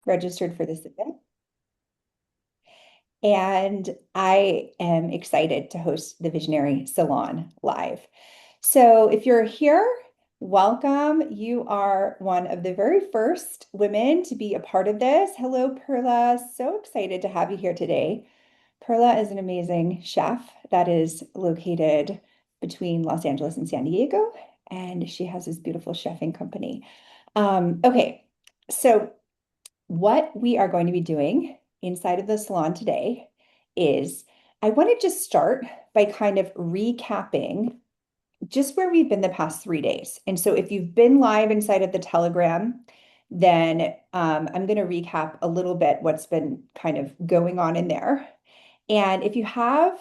registered for this event, and I am excited to host the Visionary Salon live. So if you're here, welcome. You are one of the very first women to be a part of this. Hello, Perla. So excited to have you here today. Perla is an amazing chef that is located between Los Angeles and San Diego, and she has this beautiful chefing company. Okay, so what we are going to be doing inside of the salon today is I want to just start by kind of recapping just where we've been the past 3 days. And so if you've been live inside of the Telegram, then I'm going to recap a little bit what's been kind of going on in there. And if you have,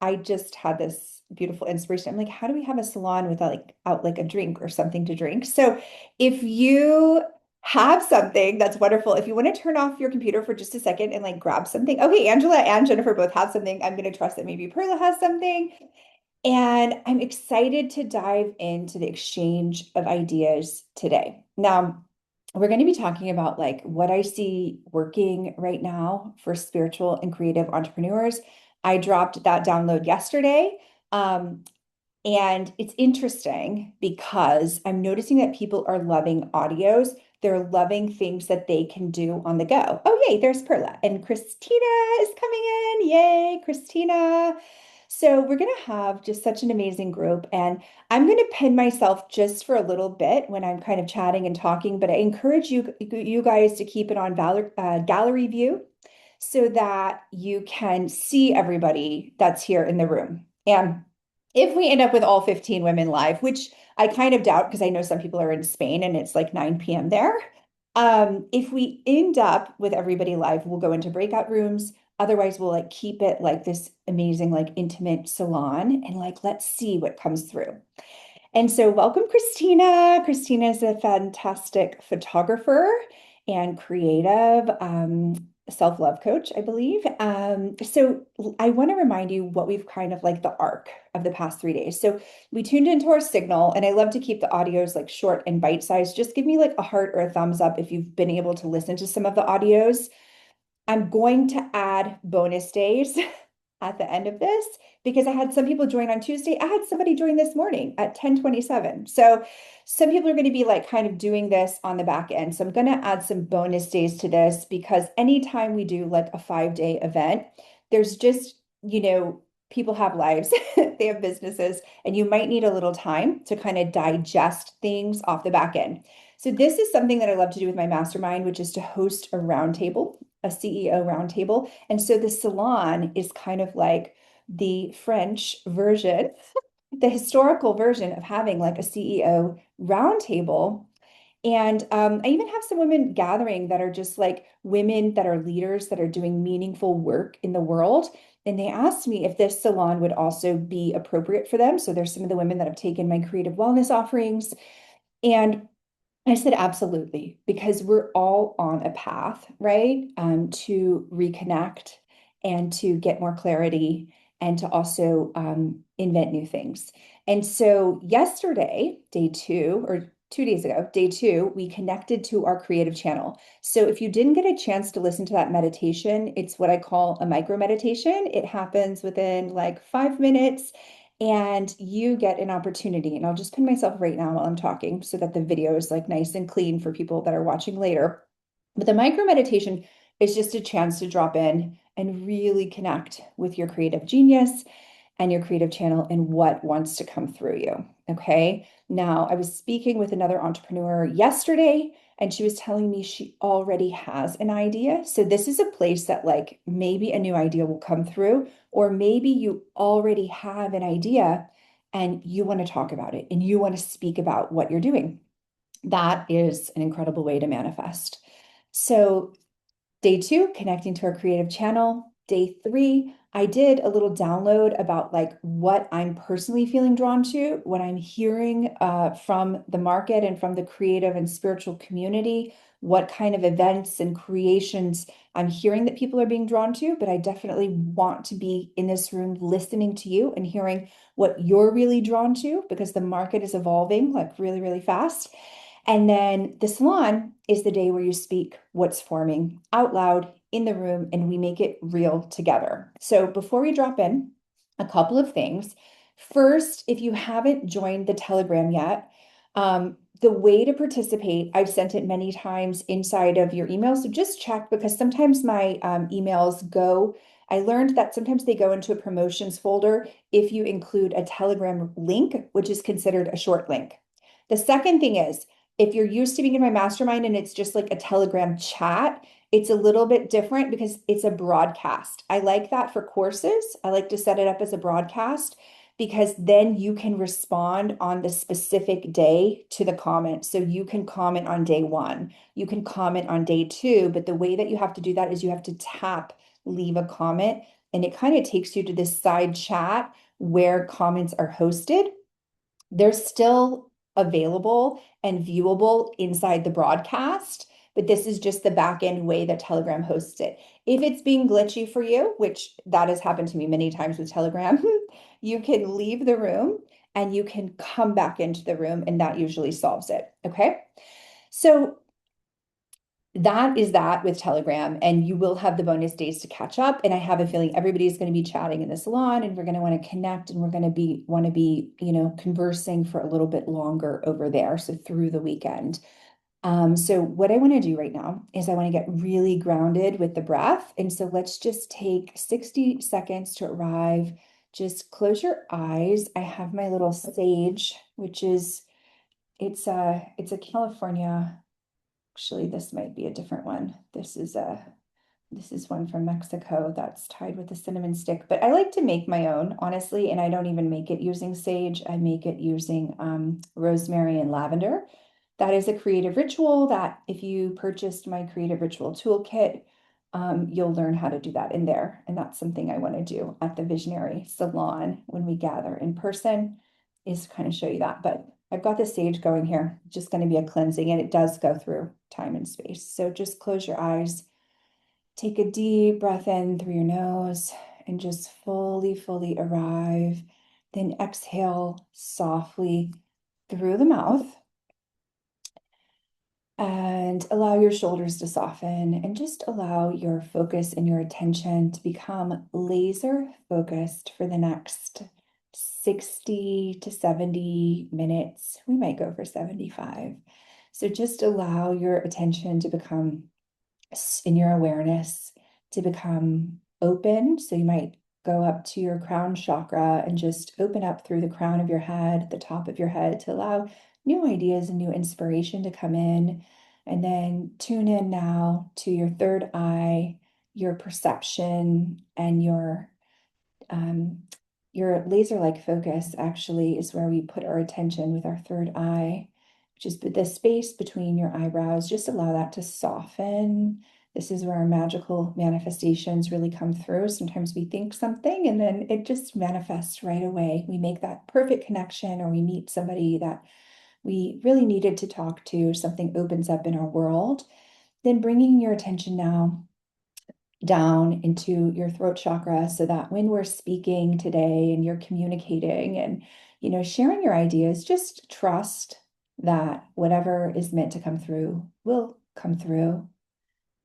I just had this beautiful inspiration. I'm like, how do we have a salon without out like a drink or something to drink? So if you have something, that's wonderful. If you want to turn off your computer for just a second and like grab something. Okay, Angela and Jennifer both have something. I'm going to trust that maybe Perla has something. And I'm excited to dive into the exchange of ideas today. Now, we're going to be talking about like what I see working right now for spiritual and creative entrepreneurs. I dropped that download yesterday. And it's interesting because I'm noticing that people are loving audios. They're loving things that they can do on the go. Oh, yay, there's Perla. And Christina is coming in. Yay, Christina. So we're going to have just such an amazing group. And I'm going to pin myself just for a little bit when I'm kind of chatting and talking, but I encourage you guys to keep it on gallery view so that you can see everybody that's here in the room. And if we end up with all 15 women live, which I kind of doubt because I know some people are in Spain and it's like 9 p.m. there. If we end up with everybody live, we'll go into breakout rooms. Otherwise, we'll like keep it like this amazing, like intimate salon and like let's see what comes through. And so, welcome, Christina. Christina is a fantastic photographer and creative self-love coach, I believe. So, I want to remind you what we've kind of like the arc of the past 3 days. So, we tuned into our signal, and I love to keep the audios like short and bite-sized. Just give me like a heart or a thumbs up if you've been able to listen to some of the audios. I'm going to add bonus days at the end of this because I had some people join on Tuesday. I had somebody join this morning at 10:27. So some people are going to be like kind of doing this on the back end. So I'm going to add some bonus days to this because anytime we do like a 5-day event, there's just, people have lives, they have businesses, and you might need a little time to kind of digest things off the back end. So this is something that I love to do with my mastermind, which is to host a roundtable, a CEO roundtable. And so the salon is kind of like the French version, the historical version of having like a CEO roundtable. And I even have some women gathering that are just like women that are leaders that are doing meaningful work in the world. And they asked me if this salon would also be appropriate for them. So there's some of the women that have taken my creative wellness offerings. And I said, absolutely, because we're all on a path, right? To reconnect and to get more clarity and to also invent new things. And so yesterday, day two, or 2 days ago, day two, we connected to our creative channel. So if you didn't get a chance to listen to that meditation, it's what I call a micro meditation. It happens within like 5 minutes and you get an opportunity. And I'll just pin myself right now while I'm talking so that the video is like nice and clean for people that are watching later. But the micro meditation is just a chance to drop in and really connect with your creative genius and your creative channel and what wants to come through you. Okay. Now, I was speaking with another entrepreneur yesterday, and she was telling me she already has an idea. So, this is a place that, like, maybe a new idea will come through, or maybe you already have an idea and you want to talk about it and you want to speak about what you're doing. That is an incredible way to manifest. So, day two, connecting to our creative channel. Day three, I did a little download about like what I'm personally feeling drawn to, what I'm hearing from the market and from the creative and spiritual community, what kind of events and creations I'm hearing that people are being drawn to. But I definitely want to be in this room listening to you and hearing what you're really drawn to because the market is evolving like really, really fast. And then the salon is the day where you speak what's forming out loud in the room and we make it real together. So before we drop in, a couple of things. First, if you haven't joined the Telegram yet, the way to participate, I've sent it many times inside of your email. So just check because sometimes my emails go, I learned that sometimes they go into a promotions folder if you include a Telegram link, which is considered a short link. The second thing is, if you're used to being in my mastermind and it's just like a Telegram chat, it's a little bit different because it's a broadcast. I like that for courses. I like to set it up as a broadcast because then you can respond on the specific day to the comment. So you can comment on day one, you can comment on day two, but the way that you have to do that is you have to tap leave a comment and it kind of takes you to this side chat where comments are hosted. They're still available and viewable inside the broadcast, but this is just the back end way that Telegram hosts it. If it's being glitchy for you, which that has happened to me many times with Telegram, you can leave the room and you can come back into the room, and that usually solves it. Okay. So that is that with Telegram, and you will have the bonus days to catch up. And I have a feeling everybody's going to be chatting in the salon, and we're going to want to connect, and we're going to want to be, conversing for a little bit longer over there. So through the weekend. So what I want to do right now is I want to get really grounded with the breath. And so let's just take 60 seconds to arrive. Just close your eyes. I have my little sage, which is it's a California. Actually, this might be a different one. This is one from Mexico that's tied with a cinnamon stick, but I like to make my own, honestly, and I don't even make it using sage. I make it using rosemary and lavender. That is a creative ritual that if you purchased my creative ritual toolkit, you'll learn how to do that in there. And that's something I want to do at the Visionary Salon when we gather in person, is kind of show you that. But I've got the sage going here, just going to be a cleansing, and it does go through time and space. So just close your eyes, take a deep breath in through your nose, and just fully, fully arrive. Then exhale softly through the mouth and allow your shoulders to soften and just allow your focus and your attention to become laser focused for the next 60 to 70 minutes. We might go for 75. So just allow your attention to become, in your awareness, to become open. So you might go up to your crown chakra and just open up through the crown of your head, the top of your head, to allow new ideas and new inspiration to come in. And then tune in now to your third eye, your perception, and um, your laser-like focus actually is where we put our attention with our third eye, which is the space between your eyebrows. Just allow that to soften. This is where our magical manifestations really come through. Sometimes we think something and then it just manifests right away. We make that perfect connection, or we meet somebody that we really needed to talk to. Something opens up in our world. Then bringing your attention now down into your throat chakra, so that when we're speaking today and you're communicating and sharing your ideas, just trust that whatever is meant to come through will come through.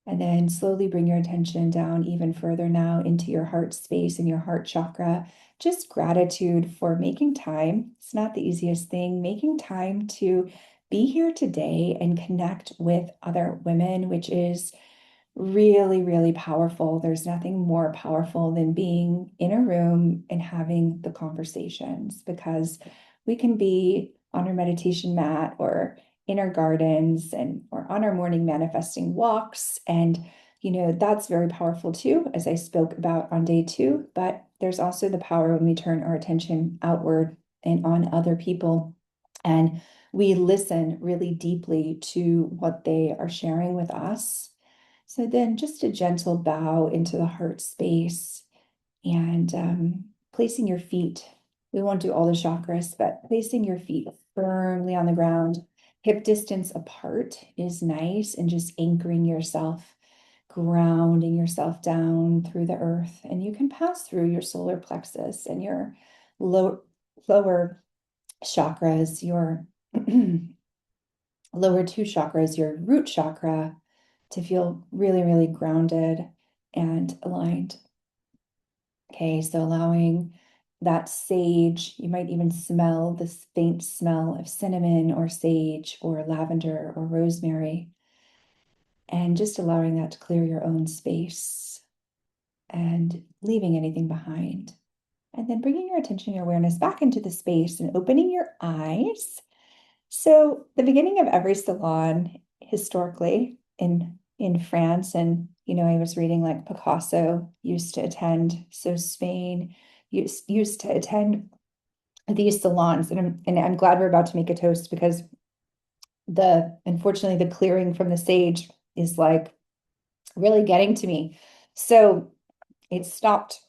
And then slowly bring your attention down even further now into your heart space and your heart chakra. Just gratitude for making time. It's not the easiest thing, making time to be here today and connect with other women, which is really, really powerful. There's nothing more powerful than being in a room and having the conversations, because we can be on our meditation mat or in our gardens or on our morning manifesting walks. And, that's very powerful too, as I spoke about on day two. But there's also the power when we turn our attention outward and on other people, and we listen really deeply to what they are sharing with us. So then just a gentle bow into the heart space, and placing your feet. We won't do all the chakras, but placing your feet firmly on the ground, hip distance apart is nice, and just anchoring yourself, grounding yourself down through the earth. And you can pass through your solar plexus and your lower chakras, your lower two chakras, your root chakra, to feel really, really grounded and aligned. Okay, so allowing that sage, you might even smell this faint smell of cinnamon or sage or lavender or rosemary, and just allowing that to clear your own space and leaving anything behind. And then bringing your attention, your awareness back into the space and opening your eyes. So the beginning of every salon historically in France, and I was reading like Picasso used to attend, so Spain used to attend these salons, and I'm glad we're about to make a toast because unfortunately the clearing from the sage is like really getting to me. So it stopped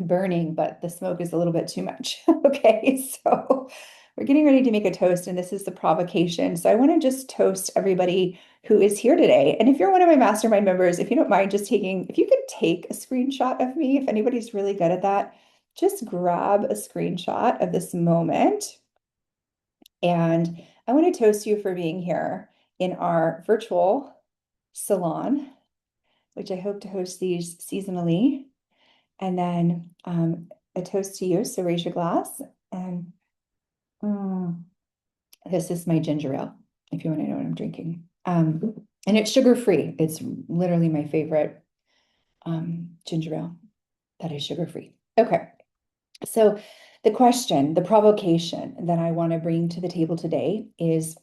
burning, but the smoke is a little bit too much. Okay, so we're getting ready to make a toast, and this is the provocation. So I want to just toast everybody who is here today. And if you're one of my mastermind members, if you don't mind just if you could take a screenshot of me, if anybody's really good at that, just grab a screenshot of this moment. And I want to toast you for being here in our virtual salon, which I hope to host these seasonally. And then a toast to you. So raise your glass. And mm, this is my ginger ale, if you want to know what I'm drinking. And it's sugar-free. It's literally my favorite ginger ale that is sugar-free. Okay. So the provocation that I want to bring to the table today is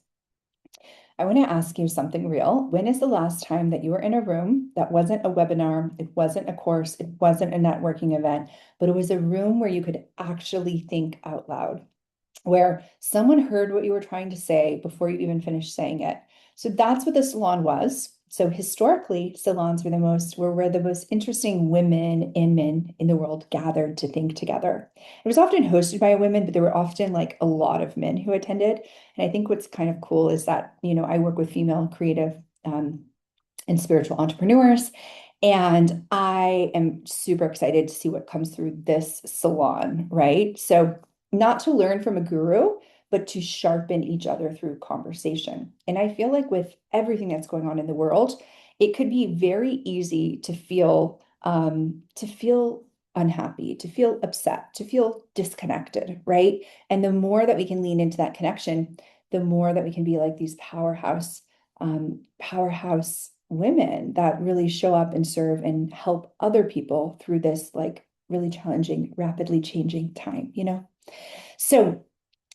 I want to ask you something real. When is the last time that you were in a room that wasn't a webinar, it wasn't a course, it wasn't a networking event, but it was a room where you could actually think out loud, where someone heard what you were trying to say before you even finished saying it? So that's what the salon was. So historically, salons were where the most interesting women and men in the world gathered to think together. It was often hosted by women, but there were often like a lot of men who attended. And I think what's kind of cool is that, I work with female creative and spiritual entrepreneurs. And I am super excited to see what comes through this salon, right? So, not to learn from a guru, but to sharpen each other through conversation. And I feel like with everything that's going on in the world, it could be very easy to feel unhappy, to feel upset, to feel disconnected, right? And the more that we can lean into that connection, the more that we can be like these powerhouse women that really show up and serve and help other people through this like really challenging, rapidly changing time. So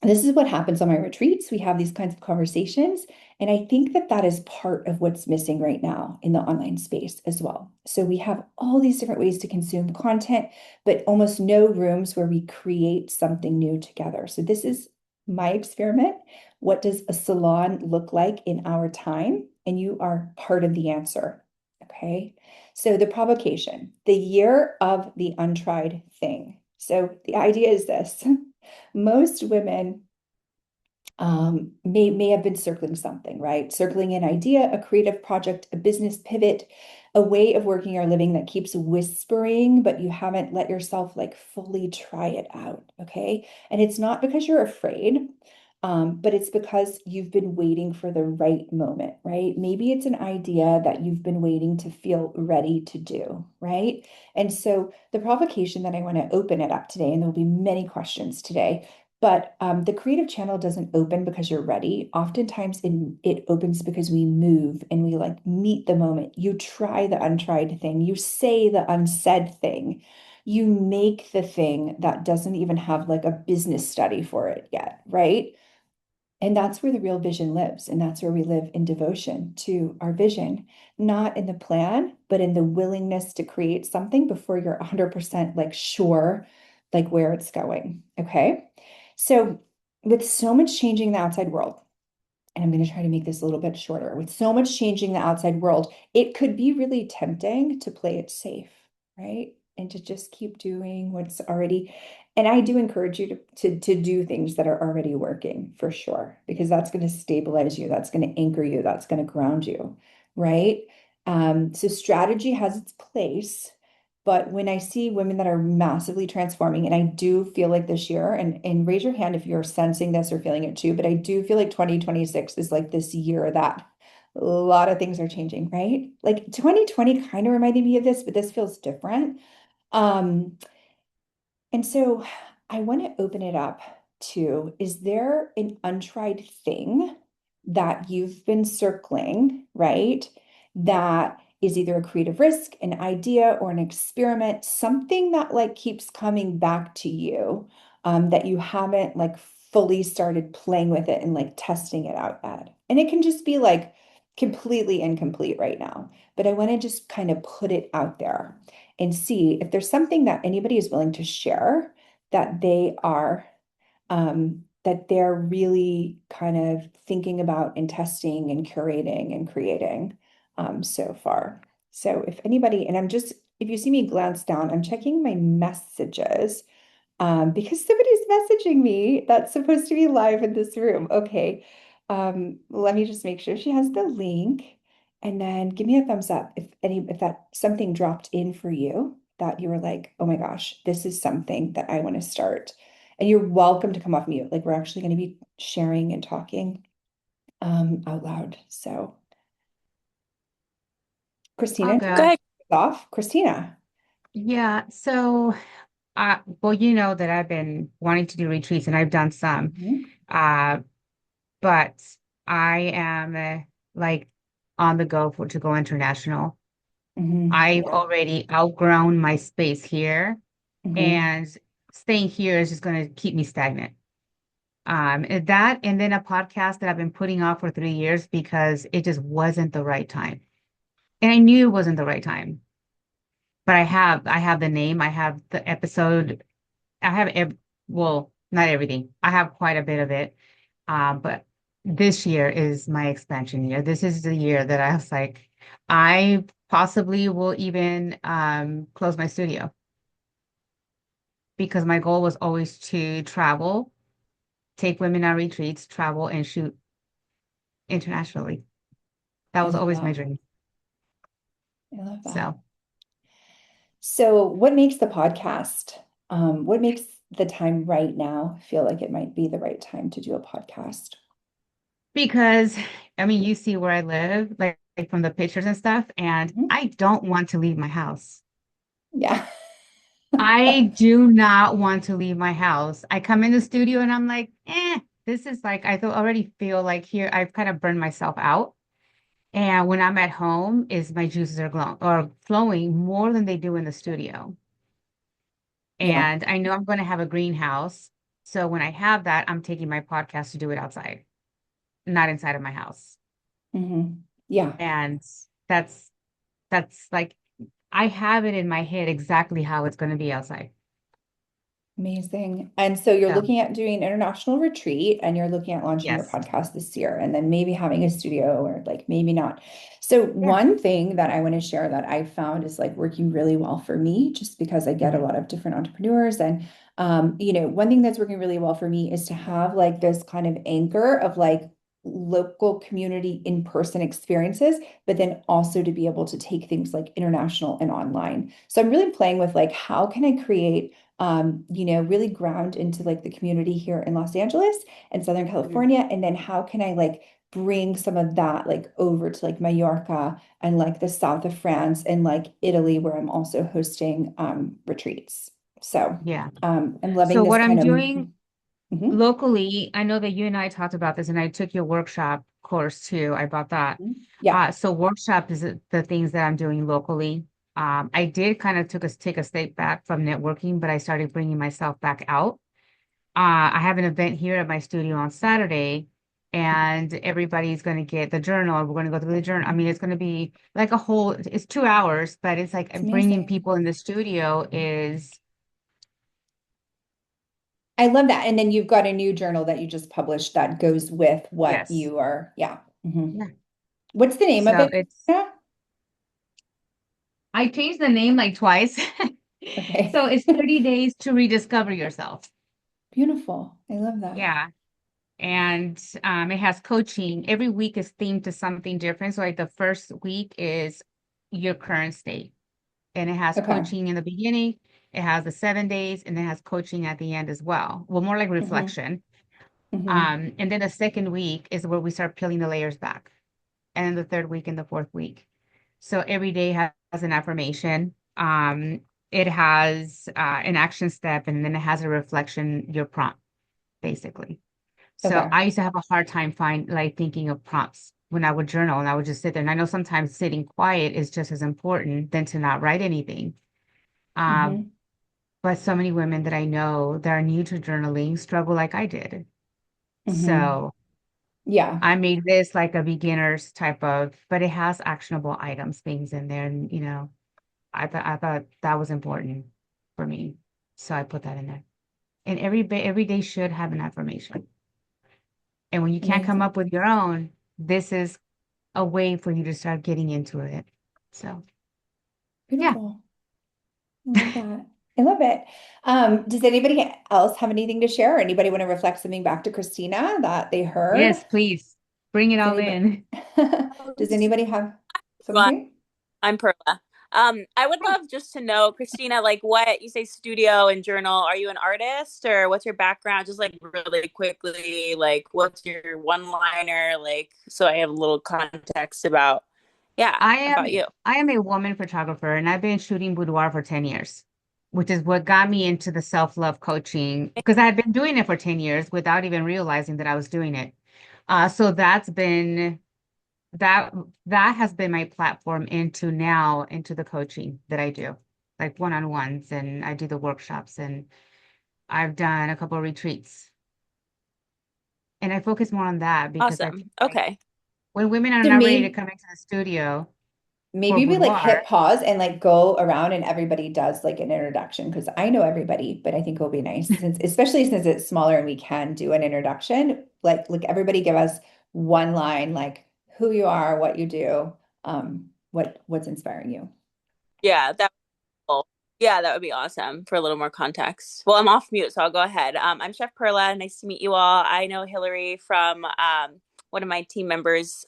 this is what happens on my retreats. We have these kinds of conversations. And I think that that is part of what's missing right now in the online space as well. So we have all these different ways to consume content, but almost no rooms where we create something new together. So this is my experiment. What does a salon look like in our time? And you are part of the answer. Okay. So the provocation, the year of the untried thing. So the idea is this. Most women may have been circling something, right? Circling an idea, a creative project, a business pivot, a way of working or living that keeps whispering, but you haven't let yourself like fully try it out, okay? And it's not because you're afraid, but it's because you've been waiting for the right moment, right? Maybe it's an idea that you've been waiting to feel ready to do, right? And so the provocation that I want to open it up today, and there'll be many questions today, but the creative channel doesn't open because you're ready. Oftentimes it opens because we move and we like meet the moment. You try the untried thing, you say the unsaid thing, you make the thing that doesn't even have like a business study for it yet, right? And that's where the real vision lives. And that's where we live in devotion to our vision, not in the plan, but in the willingness to create something before you're 100% like sure, like where it's going. Okay. So, with so much changing the outside world, and I'm going to try to make this a little bit shorter, with so much changing the outside world, it could be really tempting to play it safe, right? And to just keep doing what's already. And I do encourage you to do things that are already working for sure, because that's going to stabilize you, that's going to anchor you, that's going to ground you, right? So strategy has its place, But when I see women that are massively transforming, and I do feel like this year, and raise your hand if you're sensing this or feeling it too, but I do feel like 2026 is like this year that a lot of things are changing, right? Like 2020 kind of reminded me of this, but this feels different. Um, and so I want to open it up to, is there an untried thing that you've been circling, right? That is either a creative risk, an idea, or an experiment, something that like keeps coming back to you, that you haven't like fully started playing with it and like testing it out yet. And it can just be like completely incomplete right now, but I want to just kind of put it out there and see if there's something that anybody is willing to share that they are that they're really kind of thinking about and testing and curating and creating so far. So if anybody, and I'm just, if you see me glance down, I'm checking my messages because somebody's messaging me that's supposed to be live in this room. Okay. Let me just make sure she has the link and then give me a thumbs up if that something dropped in for you that you were like, oh my gosh, this is something that I want to start. And you're welcome to come off mute. Like we're actually going to be sharing and talking out loud. So I'll Christina, do you go. want Good. to kick us off? Christina. Yeah. Well, that I've been wanting to do retreats and I've done some. Mhm, Uh, but I am like on the go to go international. mhm, I've already outgrown my space here, mhm. and staying here is just going to keep me stagnant. And that, and then a podcast that I've been putting off for 3 years because it just wasn't the right time. And I knew it wasn't the right time. But I have the name, I have the episode, I have well, not everything. I have quite a bit of it. But this year is my expansion year. This is the year that I was like, I possibly will even close my studio because my goal was always to travel, take women on retreats, travel and shoot internationally. That I was love always my that. dream. I love that. So So, what makes the podcast, what makes the time right now feel like it might be the right time to do a podcast? because I mean, you see where I live, like from the pictures and stuff, and Mhm. I don't want to leave my house. Yeah. I do not want to leave my house. I come in the studio and I'm like, this is like, already feel like here I've kind of burned myself out. And when I'm at home, is my juices are flowing more than they do in the studio. Yeah. And I know I'm going to have a greenhouse. So when I have that, I'm taking my podcast to do it outside, not inside of my house. Yeah. And that's that's like I have it in my head exactly how it's going to be outside. Amazing. And so you're So looking at doing international retreat and you're looking at launching your yes. podcast this year and then maybe having a studio or like maybe not. So Yeah. one thing that I want to share that I found is like working really well for me just because I get a Mhm. lot of different entrepreneurs and one thing that's working really well for me is to have like this kind of anchor of like local community in-person experiences, but then also to be able to take things like international and online. So I'm really playing with like how can I create really ground into like the community here in Los Angeles and Southern Mhm. California. And then how can I like bring some of that like over to like Mallorca and like the south of France and like Italy, where I'm also hosting retreats. So Yeah. I'm loving So this what I'm kind of doing Mhm, locally, I know that you and I talked about this, and I took your workshop course too. I bought that. mhm. Yeah, So workshop is the things that I'm doing locally. I did kind of take a step back from networking, but I started bringing myself back out. I have an event here at my studio on Saturday, and everybody's going to get the journal. We're going to go through the journal. I mean, it's going to be like it's 2 hours, but it's like it's bringing amazing. people in the studio is, I love that. And then you've got a new journal that you just published that goes with what yes. you are. Yeah. Mhm. Yeah. What's the name of So it, it's, Christina? I changed the name like twice. Okay. So it's 30 days to rediscover yourself. Beautiful. I love that. Yeah. And it has coaching. Every week is themed to something different. So like the first week is your current state. and it has Okay. coaching in the beginning. It has the 7 days, and it has coaching at the end as well. Well, more like Hmm. reflection. Hmm. And then the second week is where we start peeling the layers back, and then the third week and the fourth week. So every day has an affirmation. It has an action step, and then it has a reflection, your prompt, basically. So Okay. I used to have a hard time thinking of prompts when I would journal, and I would just sit there. And I know sometimes sitting quiet is just as important than to not write anything. Um, Hmm. but so many women that I know that are new to journaling struggle like I did. Hmm. So Yeah. I made this like a beginner's type of, but it has actionable items, things in there. And, I thought that was important for me. So I put that in there. And every day should have an affirmation. And when you can't come Amazing. up with your own, this is a way for you to start getting into it. So, yeah. Beautiful. I love that. I love it. Does anybody else have anything to share? Or anybody want to reflect something back to Christina that they heard? Yes, please bring it Does all anybody in. does anybody have Well, something? I'm Perla. I would love just to know, Christina, like what you say studio and journal. Are you an artist or what's your background? Just like really quickly, like what's your one-liner? Like, so I have a little context about, yeah, I about am you. I am a woman photographer, and I've been shooting boudoir for 10 years, which is what got me into the self-love coaching because I had been doing it for 10 years without even realizing that I was doing it. So that that has been my platform into the coaching that I do, like one-on-ones, and I do the workshops, and I've done a couple of retreats. And I focus more on that because I feel Awesome. like Okay. when women are So not ready to maybe come into the studio for maybe we like boudoir. hit pause and like go around and everybody does like an introduction because I know everybody, but I think it'll be nice since especially since it's smaller and we can do an introduction. Like everybody give us one line, like who you are, what you do, what's inspiring you. Yeah, cool. Yeah, that would be awesome for a little more context. Well, I'm off mute, so I'll go ahead. I'm Chef Perla. Nice to meet you all. I know Hillary from one of my team members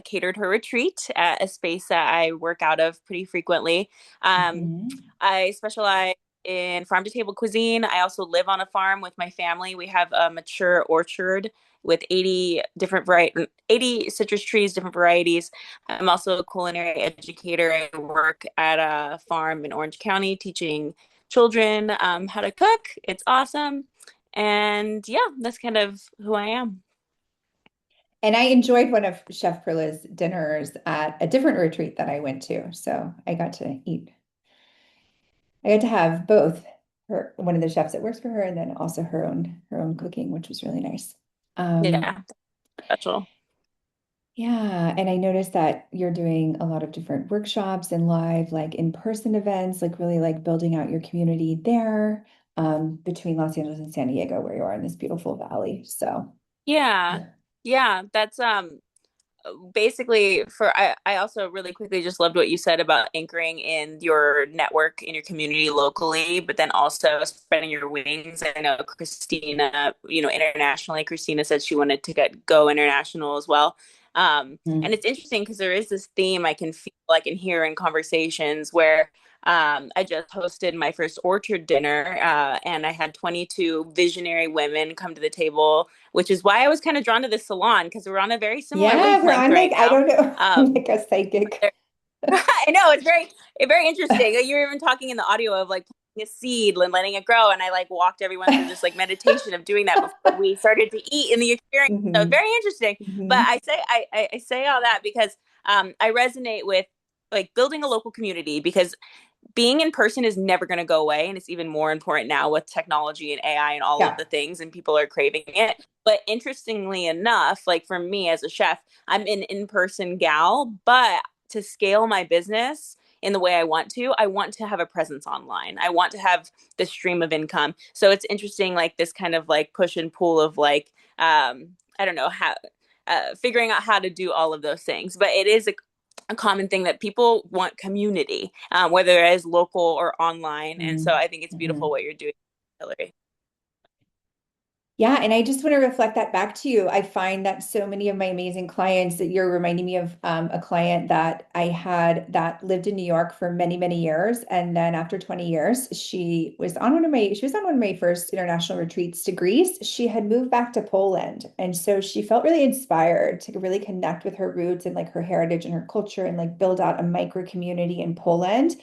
catered her retreat at a space that I work out of pretty frequently. Um, Mhm. I specialize in farm to table cuisine. I also live on a farm with my family. We have a mature orchard with 80 different 80 citrus trees, different varieties. I'm also a culinary educator. I work at a farm in Orange County teaching children how to cook. It's awesome. And yeah, that's kind of who I am. And I enjoyed one of Chef Perla's dinners at a different retreat that I went to. So I got to have both one of the chefs that works for her and then also her own cooking, which was really nice. Um, Yeah, special. yeah, and I noticed that you're doing a lot of different workshops and live, like in-person events, like really like building out your community there, between Los Angeles and San Diego, where you are in this beautiful valley. So, Yeah. Yeah, that's basically I also really quickly just loved what you said about anchoring in your network in your community locally, but then also spreading your wings. I know Christina, internationally, Christina said she wanted to go international as well. And mm, it's interesting because there is this theme I can feel like and hear in conversations where I just hosted my first orchard dinner, and I had 22 visionary women come to the table, which is why I was kind of drawn to this salon because we're on a very similar yeah, we're wavelength on right like, I now. don't know, Um, like a psychic. I know it's very interesting. Like, you're even talking in the audio of like planting a seed and letting it grow, and I like walked everyone through this like meditation of doing that before we started to eat in the experience. So Hmm. very interesting. But Hmm. I say all that because I resonate with like building a local community because being in person is never going to go away. And it's even more important now with technology and AI and all of Yeah. the things, and people are craving it. But interestingly enough, like for me as a chef, I'm an in person gal, but to scale my business in the way I want to have a presence online. I want to have the stream of income. So it's interesting, like this kind of like push and pull of like, I don't know how, figuring out how to do all of those things. But it is a common thing that people want community, whether it is local or online. And so I think it's beautiful Mm-hmm. what you're doing, Hillary. Yeah, and I just want to reflect that back to you. I find that so many of my amazing clients that you're reminding me of a client that I had that lived in New York for many, many years. And then after 20 years, she was on one of my first international retreats to Greece. She had moved back to Poland. And so she felt really inspired to really connect with her roots and like her heritage and her culture and like build out a micro community in Poland.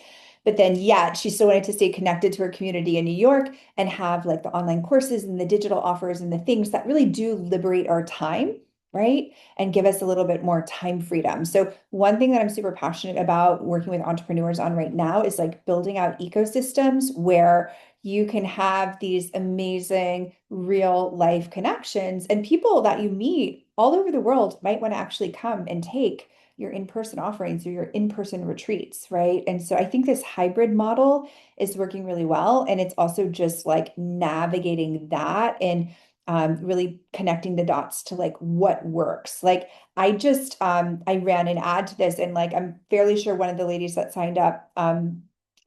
But then yet she still wanted to stay connected to her community in New York and have like the online courses and the digital offers and the things that really do liberate our time, right? And give us a little bit more time freedom. So, one thing that I'm super passionate about working with entrepreneurs on right now is like building out ecosystems where you can have these amazing real life connections and people that you meet all over the world might want to actually come and take your in-person offerings or your in-person retreats, right? And so I think this hybrid model is working really well. And it's also just like navigating that and really connecting the dots to like what works. Like I ran an ad to this and like I'm fairly sure one of the ladies that signed up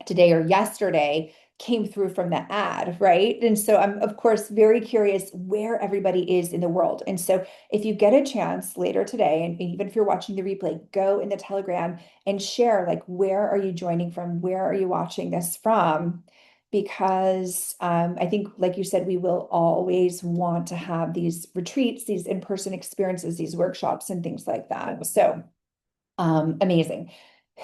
today or yesterday came through from the ad, right? And so I'm of course very curious where everybody is in the world. And so if you get a chance later today, and even if you're watching the replay, go in the Telegram and share like where are you joining from? Where are you watching this from? Because I think, like you said, we will always want to have these retreats, these in-person experiences, these workshops, and things like that. So amazing.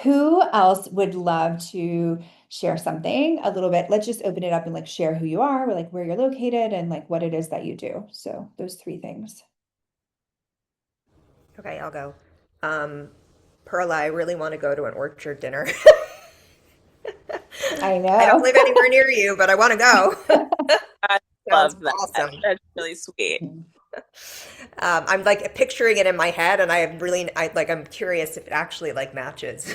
Who else would love to share something a little bit? Let's just open it up and like share who you are, like where you're located, and like what it is that you do. So those three things. Okay, I'll go. Um, Perla, I really want to go to an orchard dinner. I I don't know. live anywhere near you, but I want to go. I Sounds love that. awesome. That's really sweet. I'm like picturing it in my head, and I'm curious if it actually like matches.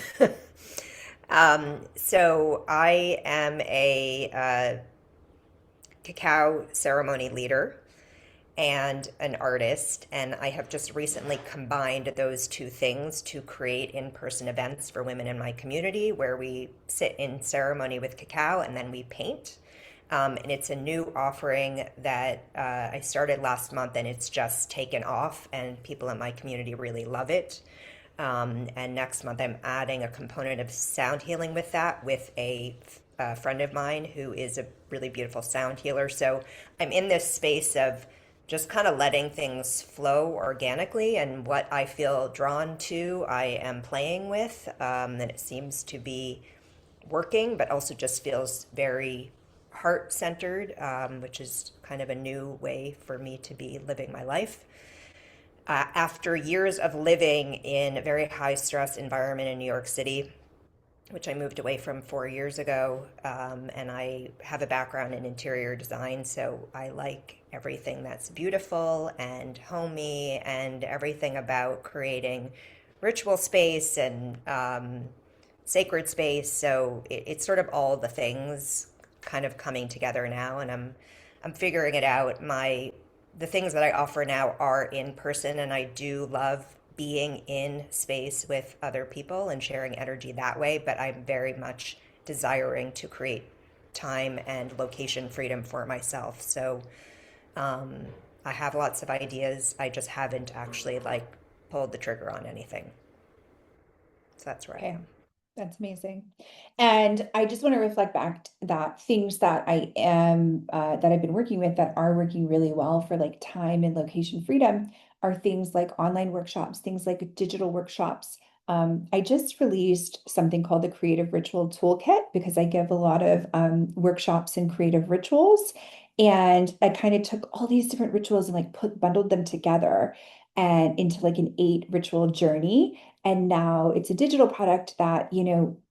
So I am a cacao ceremony leader and an artist, and I have just recently combined those two things to create in-person events for women in my community where we sit in ceremony with cacao and then we paint. And it's a new offering that I started last month, and it's just taken off, and people in my community really love it. And next month, I'm adding a component of sound healing with that, with a friend of mine who is a really beautiful sound healer. So I'm in this space of just kind of letting things flow organically, and what I feel drawn to, I am playing with. And it seems to be working, but also just feels very heart centered, which is kind of a new way for me to be living my life. After years of living in a very high stress environment in New York City, which I moved away from 4 years ago, and I have a background in interior design, so I like everything that's beautiful and homey and everything about creating ritual space and sacred space. So it's sort of all the things kind of coming together now, and I'm figuring it out. The things that I offer now are in person, and I do love being in space with other people and sharing energy that way, but I'm very much desiring to create time and location freedom for myself. So I have lots of ideas. I just haven't actually like pulled the trigger on anything. So that's where I Okay. am. That's amazing. And I just want to reflect back that things that that I've been working with that are working really well for like time and location freedom are things like online workshops, things like digital workshops. I just released something called the Creative Ritual Toolkit because I give a lot of workshops in creative rituals. And I kind of took all these different rituals and like bundled them together and into like an 8 ritual journey. And now it's a digital product that,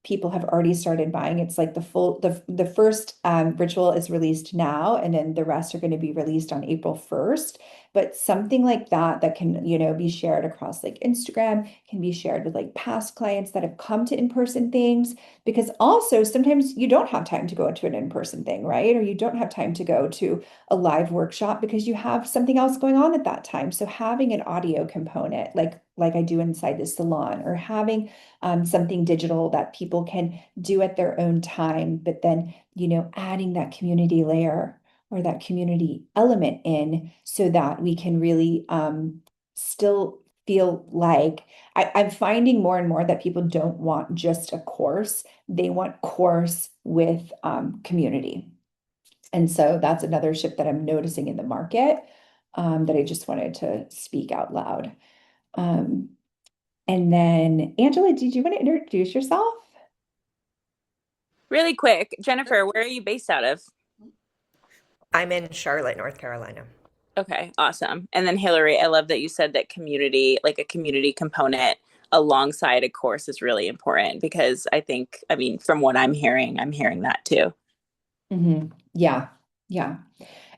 people have already started buying. It's like the first ritual is released now, and then the rest are going to be released on April 1st. But something like that can, be shared across like Instagram, can be shared with like past clients that have come to in-person things. Because also sometimes you don't have time to go to an in-person thing, right? Or you don't have time to go to a live workshop because you have something else going on at that time. So having an audio component, like I do inside the salon, or having something digital that people can do at their own time, but then adding that community layer or that community element in so that we can really still feel like I'm finding more and more that people don't want just a course, they want course with community. And so that's another shift that I'm noticing in the market that I just wanted to speak out loud. Um, and then, Angela, did you want to introduce yourself? Really quick, Jennifer, where are you based out of? I'm in Charlotte, North Carolina. Okay, awesome. And then Hillary, I love that you said that community, like a community component alongside a course is really important because I think, I mean, from what I'm hearing that too. Yeah, yeah.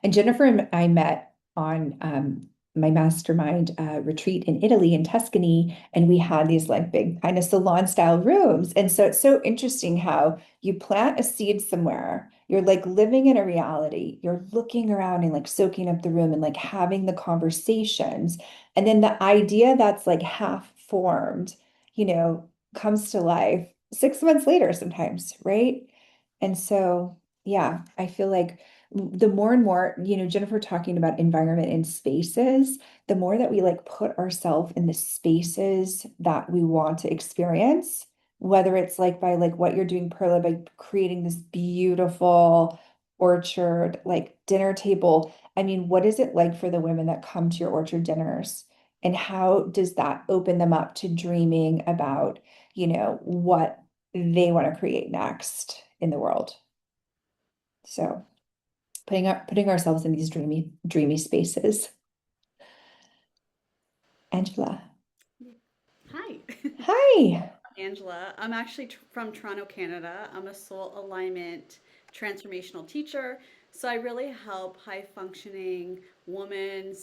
And Jennifer and I met on my mastermind retreat in Italy, in Tuscany, and we had these like big kind of salon style rooms. And so it's so interesting how you plant a seed somewhere, you're like living in a reality, you're looking around and like soaking up the room and like having the conversations. And then the idea that's like half formed, comes to life 6 months later sometimes, right? And so, yeah, I feel like the more and more, Jennifer talking about environment and spaces, the more that we like put ourselves in the spaces that we want to experience, whether it's like by like what you're doing, Perla, by creating this beautiful orchard, like dinner table. I mean, what is it like for the women that come to your orchard dinners? And how does that open them up to dreaming about, what they want to create next in the world? So putting ourselves in these dreamy spaces. Angela. Hi, Hi. Angela. I'm actually from Toronto, Canada. I'm a soul alignment transformational teacher. So I really help high functioning women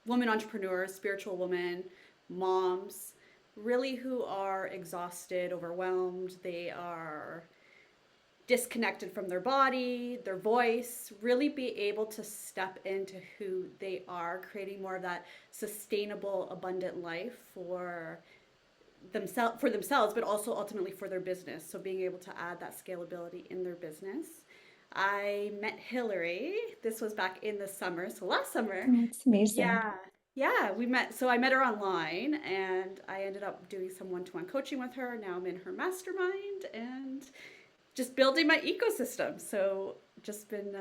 entrepreneurs, spiritual women, moms, really who are exhausted, overwhelmed. They are disconnected from their body, their voice, really be able to step into who they are, creating more of that sustainable, abundant life for themselves, but also ultimately for their business. So being able to add that scalability in their business. I met Hillary. This was back in the summer, so last summer. Oh, it's amazing. Yeah. Yeah, we met. So I met her online and I ended up doing some one-to-one coaching with her. Now I'm in her mastermind and just building my ecosystem. So just been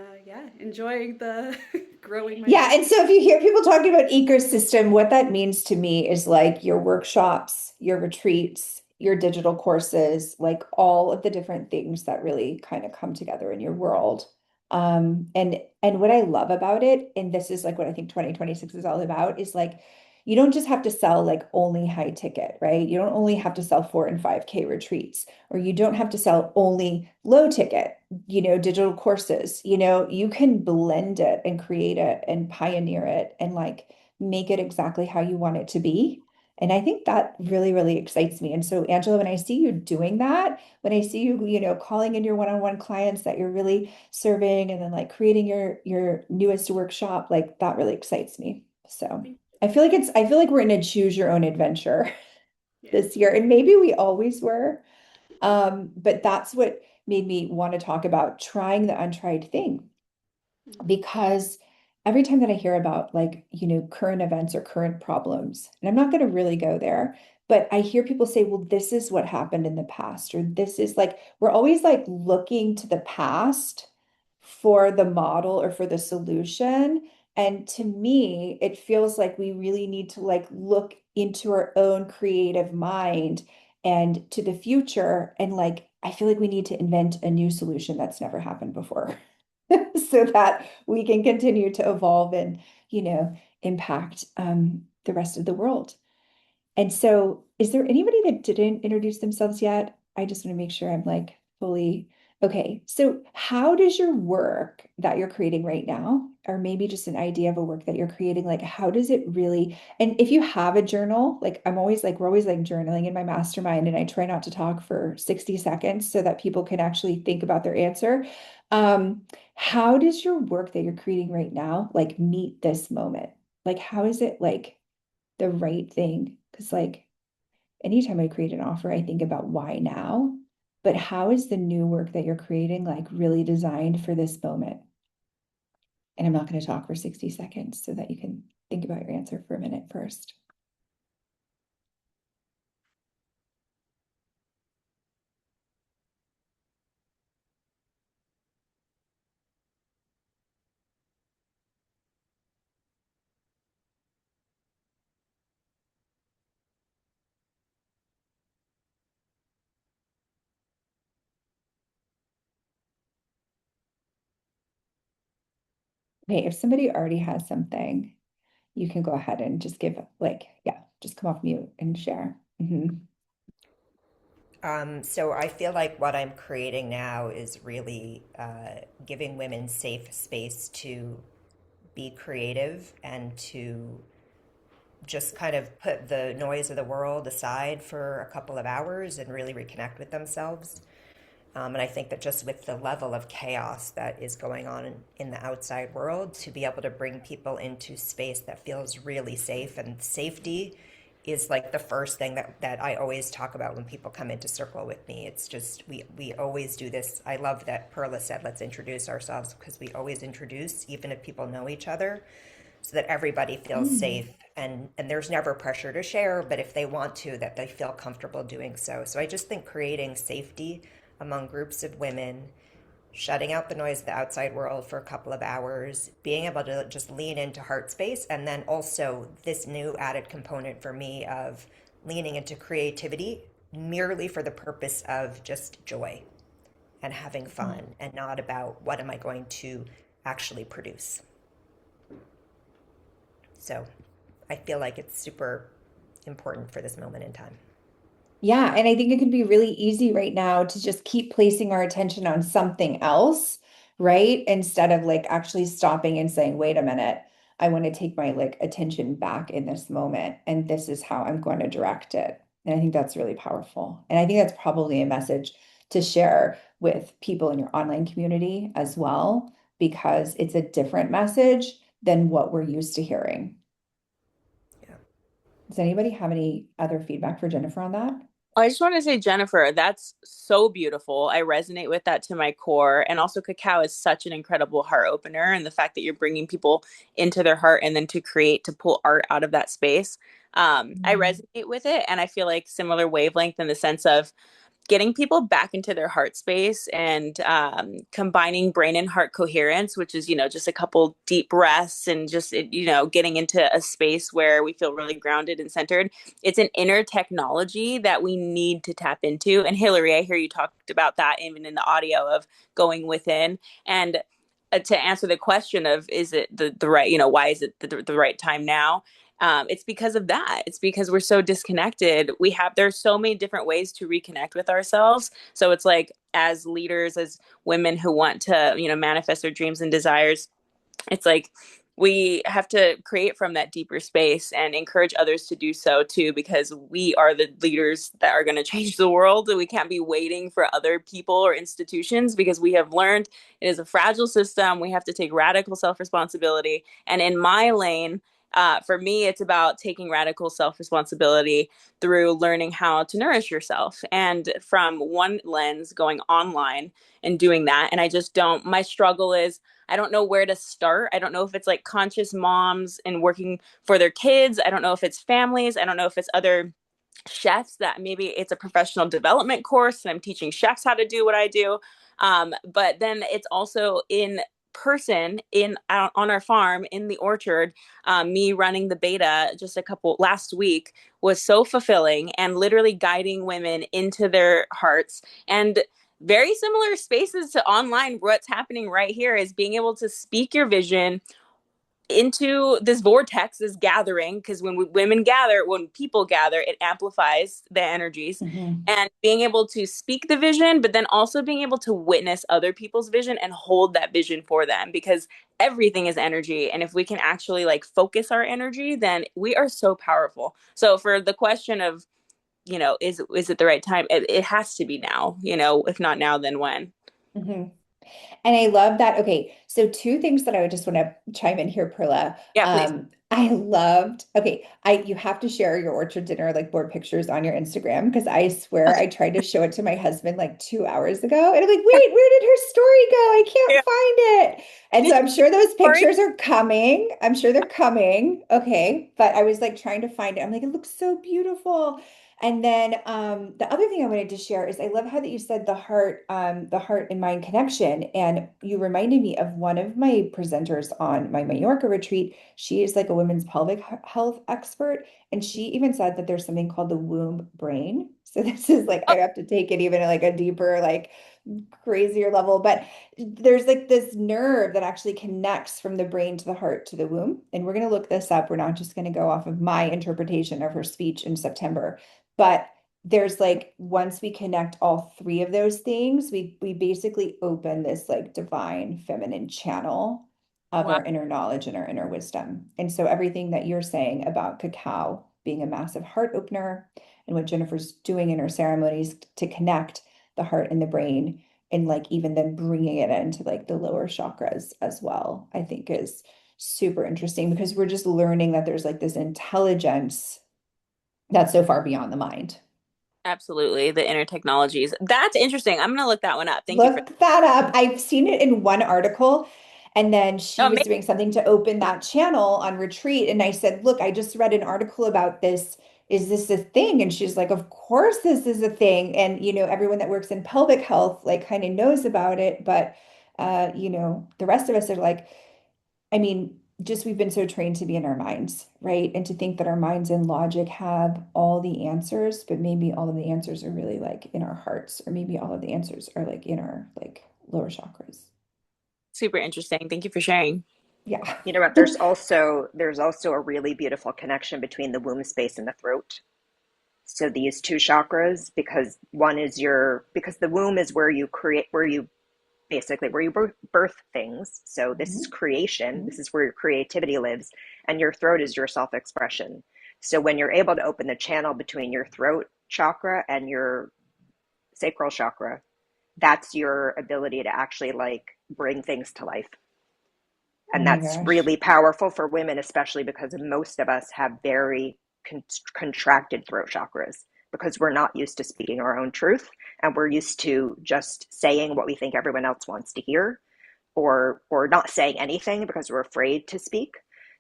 enjoying the growing my Yeah, business. and so if you hear people talking about ecosystem, what that means to me is like your workshops, your retreats, your digital courses, like all of the different things that really kind of come together in your world. And what I love about it, and this is like what I think 2026 is all about, is like you don't just have to sell like only high ticket, right? You don't only have to sell 4 and 5K retreats, or you don't have to sell only low ticket, digital courses. You can blend it and create it and pioneer it and like make it exactly how you want it to be. And I think that really, really excites me. And so, Angela, when I see you doing that, when I see you, calling in your one-on-one clients that you're really serving and then like creating your newest workshop, like that really excites me. So I feel like we're in a choose your own adventure Yeah. this year. And maybe we always were. But that's what made me want to talk about trying the untried thing, because every time that I hear about like, current events or current problems, and I'm not going to really go there, but I hear people say, well, this is what happened in the past, or this is like, we're always like looking to the past for the model or for the solution. And to me, it feels like we really need to like look into our own creative mind and to the future. And like, I feel like we need to invent a new solution that's never happened before. So that we can continue to evolve and, impact the rest of the world. And so, is there anybody that didn't introduce themselves yet? I just want to make sure I'm like fully okay. So, how does your work that you're creating right now, or maybe just an idea of a work that you're creating, like how does it really? And if you have a journal, like we're always like journaling in my mastermind, and I try not to talk for 60 seconds so that people can actually think about their answer. How does your work that you're creating right now like meet this moment? Like, how is it like the right thing? Because like anytime I create an offer, I think about why now, but how is the new work that you're creating like really designed for this moment? And I'm not going to talk for 60 seconds so that you can think about your answer for a minute first. Okay, if somebody already has something, you can go ahead and just give like, yeah, just come off mute and share. So I feel like what I'm creating now is really giving women safe space to be creative and to just kind of put the noise of the world aside for a couple of hours and really reconnect with themselves. And I think that just with the level of chaos that is going on in the outside world, to be able to bring people into space that feels really safe, and safety is like the first thing that I always talk about when people come into Circle with me. It's just, we always do this. I love that Perla said, let's introduce ourselves, because we always introduce, even if people know each other, so that everybody feels safe, and there's never pressure to share, but if they want to, that they feel comfortable doing so. So I just think creating safety among groups of women, shutting out the noise of the outside world for a couple of hours, being able to just lean into heart space, and then also this new added component for me of leaning into creativity merely for the purpose of just joy and having fun, and not about what am I going to actually produce. So I feel like it's super important for this moment in time. Yeah, and I think it can be really easy right now to just keep placing our attention on something else, right? Instead of like actually stopping and saying, wait a minute, I want to take my like attention back in this moment, and this is how I'm going to direct it. And I think that's really powerful. And I think that's probably a message to share with people in your online community as well, because it's a different message than what we're used to hearing. Yeah. Does anybody have any other feedback for Jennifer on that? I just want to say, Jennifer, that's so beautiful. I resonate with that to my core. And also, cacao is such an incredible heart opener. And the fact that you're bringing people into their heart and then to create, to pull art out of that space. I resonate with it. And I feel like similar wavelength in the sense of getting people back into their heart space and combining brain and heart coherence, which is, just a couple deep breaths and just, getting into a space where we feel really grounded and centered. It's an inner technology that we need to tap into. And Hillary, I hear you talked about that even in the audio of going within. And to answer the question of, is it the right, why is it the right time now? It's because of that. It's because we're so disconnected. There's so many different ways to reconnect with ourselves. So it's like, as leaders, as women who want to, manifest their dreams and desires, it's like we have to create from that deeper space and encourage others to do so too, because we are the leaders that are going to change the world. And we can't be waiting for other people or institutions, because we have learned it is a fragile system. We have to take radical self-responsibility. And in my lane, for me, it's about taking radical self-responsibility through learning how to nourish yourself, and from one lens going online and doing that. And I just don't, my struggle is, I don't know where to start. I don't know if it's like conscious moms and working for their kids. I don't know if it's families. I don't know if it's other chefs, that maybe it's a professional development course and I'm teaching chefs how to do what I do. But then it's also in person on our farm in the orchard. Me running the beta just a couple last week was so fulfilling, and literally guiding women into their hearts. And very similar spaces to online, what's happening right here is being able to speak your vision into this vortex, this gathering, because when people gather, it amplifies the energies. Mhm. And being able to speak the vision, but then also being able to witness other people's vision and hold that vision for them, because everything is energy. And if we can actually like focus our energy, then we are so powerful. So for the question of, is it the right time? It has to be now, if not now, then when? Mhm. And I love that. Okay, so two things that I would just want to chime in here, Perla. Yeah, please. I loved, okay, you have to share your orchard dinner like board pictures on your Instagram because I swear I tried to show it to my husband like 2 hours ago and I'm like, wait, where did her story go? I can't Yeah. find it. And so Did I'm sure those you story? pictures are coming. I'm sure they're coming. Okay. But I was like trying to find it. I'm like, it looks so beautiful. And then the other thing I wanted to share is I love how that you said the heart and mind connection. And you reminded me of one of my presenters on my Mallorca retreat. She is like a women's pelvic health expert. And she even said that there's something called the womb brain. So this is like, I have to take it even like a deeper, like crazier level, but there's like this nerve that actually connects from the brain to the heart to the womb. And we're going to look this up. We're not just going to go off of my interpretation of her speech in September, but there's like once we connect all three of those things, we basically open this like divine feminine channel of Wow. our inner knowledge and our inner wisdom. And so everything that you're saying about cacao being a massive heart opener and what Jennifer's doing in her ceremonies to connect the heart and the brain and like even then bringing it into like the lower chakras as well, I think is super interesting because we're just learning that there's like this intelligence that's so far beyond the mind. Absolutely. The inner technologies. That's interesting. I'm gonna look that one up. Thank you for Look that up. I've seen it in one article, and then she oh, was doing something to open that channel on retreat. And I said, look, I just read an article about this. Is this a thing? And she's like, of course this is a thing. And everyone that works in pelvic health like kind of knows about it, but the rest of us are like, I mean, just we've been so trained to be in our minds, right? And to think that our minds and logic have all the answers, but maybe all of the answers are really like in our hearts, or maybe all of the answers are like in our like lower chakras. super interesting. Thank you for sharing. Yeah. You know what? There's also a really beautiful connection between the womb space and the throat. So these two chakras, because because the womb is where you create, where you basically where you birth things. So this is Mhm. creation. This Mhm. is where your creativity lives, and your throat is your self-expression. So when you're able to open the channel between your throat chakra and your sacral chakra, that's your ability to actually like bring things to life. Oh And my that's gosh. really powerful for women, especially because most of us have very contracted throat chakras because we're not used to speaking our own truth, and we're used to just saying what we think everyone else wants to hear, or not saying anything because we're afraid to speak.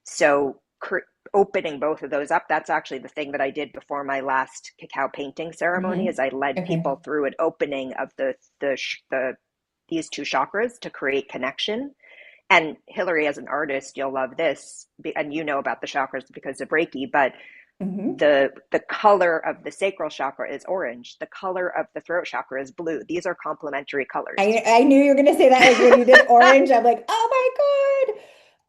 So opening both of those up, that's actually the thing that I did before my last cacao painting ceremony, Mhm. is I led Okay. people through an opening of the these two chakras to create connection. And Hillary, as an artist, you'll love this, and you know about the chakras because of Reiki, but Mhm. the color of the sacral chakra is orange. The color of the throat chakra is blue. These are complementary colors. I knew you were going to say that. Like when you did orange, I'm like, oh my God.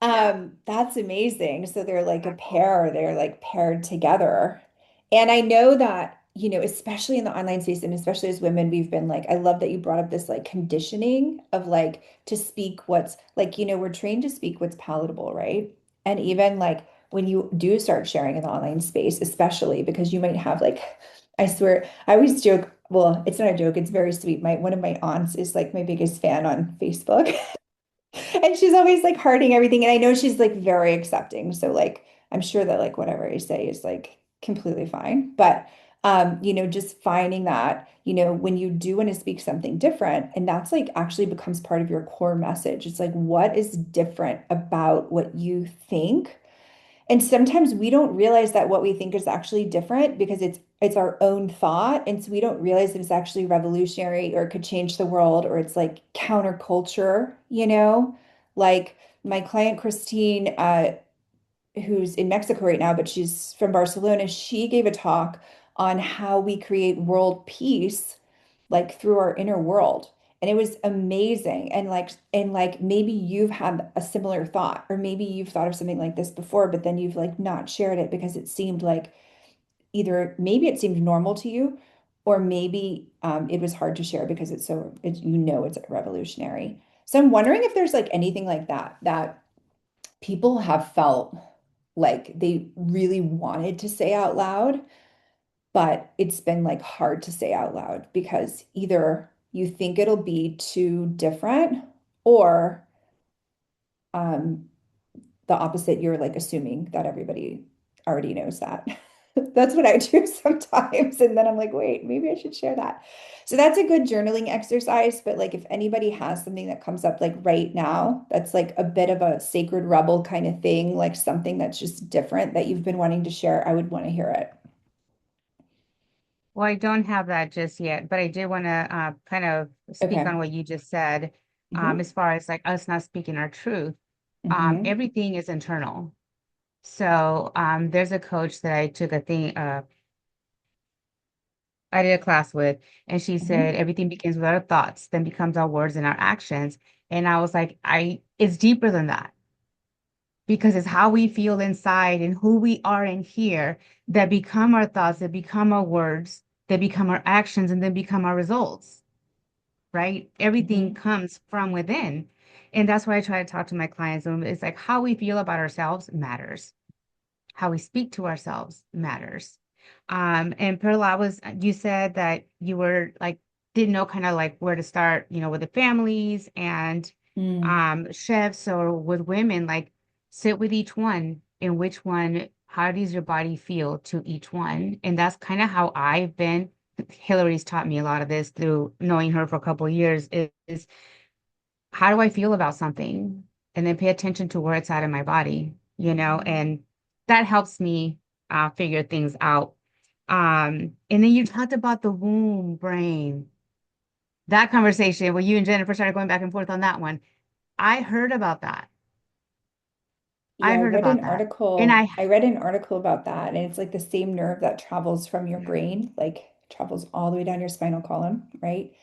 Yeah, That's amazing. So they're like a exactly. pair, they're like paired together. And I know that, especially in the online space and especially as women, we've been like, I love that you brought up this like conditioning of like to speak what's like, we're trained to speak what's palatable, right? And even like when you do start sharing in the online space, especially because you might have like, I swear, I always joke, well, it's not a joke, it's very sweet. One of my aunts is like my biggest fan on Facebook. And she's always like hearting everything. And I know she's like very accepting. So like I'm sure that like whatever I say is like completely fine. But just finding that, when you do want to speak something different, and that's like actually becomes part of your core message. It's like what is different about what you think? And sometimes we don't realize that what we think is actually different because it's our own thought. And so we don't realize that it's actually revolutionary or it could change the world or it's like counterculture. Like my client Christine, who's in Mexico right now, but she's from Barcelona, she gave a talk on how we create world peace like through our inner world. And it was amazing. And like maybe you've had a similar thought, or maybe you've thought of something like this before, but then you've like not shared it because it seemed like either maybe it seemed normal to you, or maybe it was hard to share because it's revolutionary. So I'm wondering if there's like anything like that people have felt like they really wanted to say out loud, but it's been like hard to say out loud because either you think it'll be too different or um, the opposite, you're like assuming that everybody already knows that. That's what I do sometimes. And then I'm like, wait, maybe I should share that. So that's a good journaling exercise. But like if anybody has something that comes up like right now, that's like a bit of a sacred rebel kind of thing, like something that's just different that you've been wanting to share, I would want to hear it. Well, I don't have that just yet, but I did want to kind of speak Okay. on what you just said, Hmm. as far as like us not speaking our truth. Hmm. Everything is internal. So there's a coach that I took a thing, I did a class with, and she said Hmm. everything begins with our thoughts, then becomes our words and our actions. And I was like, it's deeper than that because it's how we feel inside and who we are in here that become our thoughts, that become our words, that become our actions, and then become our results, right? Everything Hmm. comes from within. And that's why I try to talk to my clients. And it's like how we feel about ourselves matters. How we speak to ourselves matters. And Perla, you said that you were like, didn't know kind of like where to start, with the families and Mm. chefs or with women, like sit with each one and which one, how does your body feel to each one? And that's kind of how I've been. Hillary's taught me a lot of this through knowing her for a couple of years is how do I feel about something? And then pay attention to where it's at in my body, and that helps me figure things out. And then you talked about the womb brain, that conversation where you and Jennifer started going back and forth on that one. I heard about that. I Yeah, heard about that. And I read an article about that, and it's like the same nerve that travels from your brain, like travels all the way down your spinal column, right?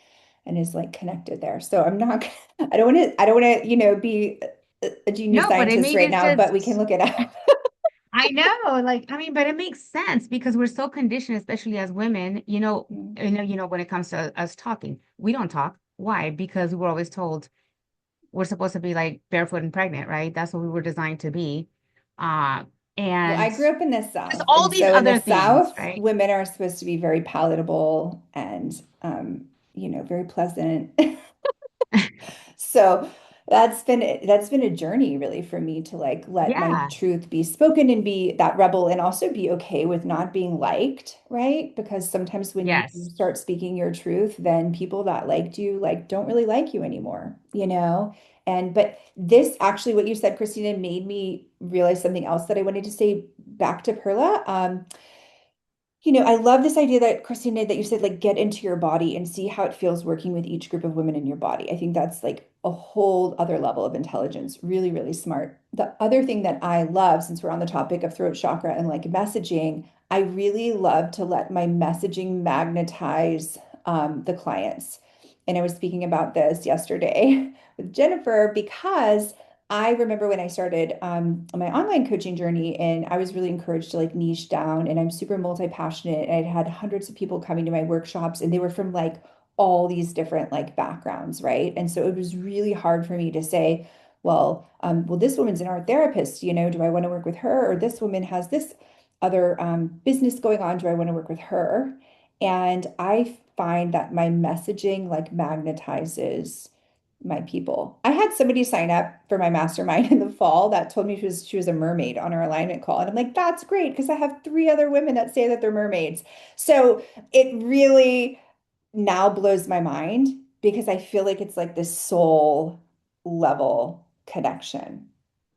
And is like connected there. So I'm not, I don't want to, be a genius no, but scientist right it's now, but we can just, look it up. I know, like, I mean, but it makes sense because we're so conditioned, especially as women, Mm. when it comes to us talking, we don't talk. Why? Because we're always told we're supposed to be like barefoot and pregnant, right? That's what we were designed to be. Uh, Well, I and grew up in the there's South, all and these so in the other things, South, right? women are supposed to be very palatable and, very pleasant. So that's been a journey really for me to like let my Yeah. truth be spoken and be that rebel and also be okay with not being liked, right? Because sometimes when you Yes. start speaking your truth, then people that liked you like don't really like you anymore, you know? And but this actually what you said, Christina, made me realize something else that I wanted to say back to Perla. I love this idea that Christina, that you said, like, get into your body and see how it feels working with each group of women in your body. I think that's like a whole other level of intelligence. Really, really smart. The other thing that I love, since we're on the topic of throat chakra and like messaging, I really love to let my messaging magnetize the clients. And I was speaking about this yesterday with Jennifer because I remember when I started on my online coaching journey, and I was really encouraged to like niche down. And I'm super multi-passionate. And I'd had hundreds of people coming to my workshops, and they were from like all these different like backgrounds, right? And so it was really hard for me to say, well, this woman's an art therapist. Do I want to work with her? Or this woman has this other business going on. Do I want to work with her? And I find that my messaging like magnetizes my people. I had somebody sign up for my mastermind in the fall that told me she was a mermaid on our alignment call. And I'm like, that's great because I have three other women that say that they're mermaids. So it really now blows my mind because I feel like it's like this soul level connection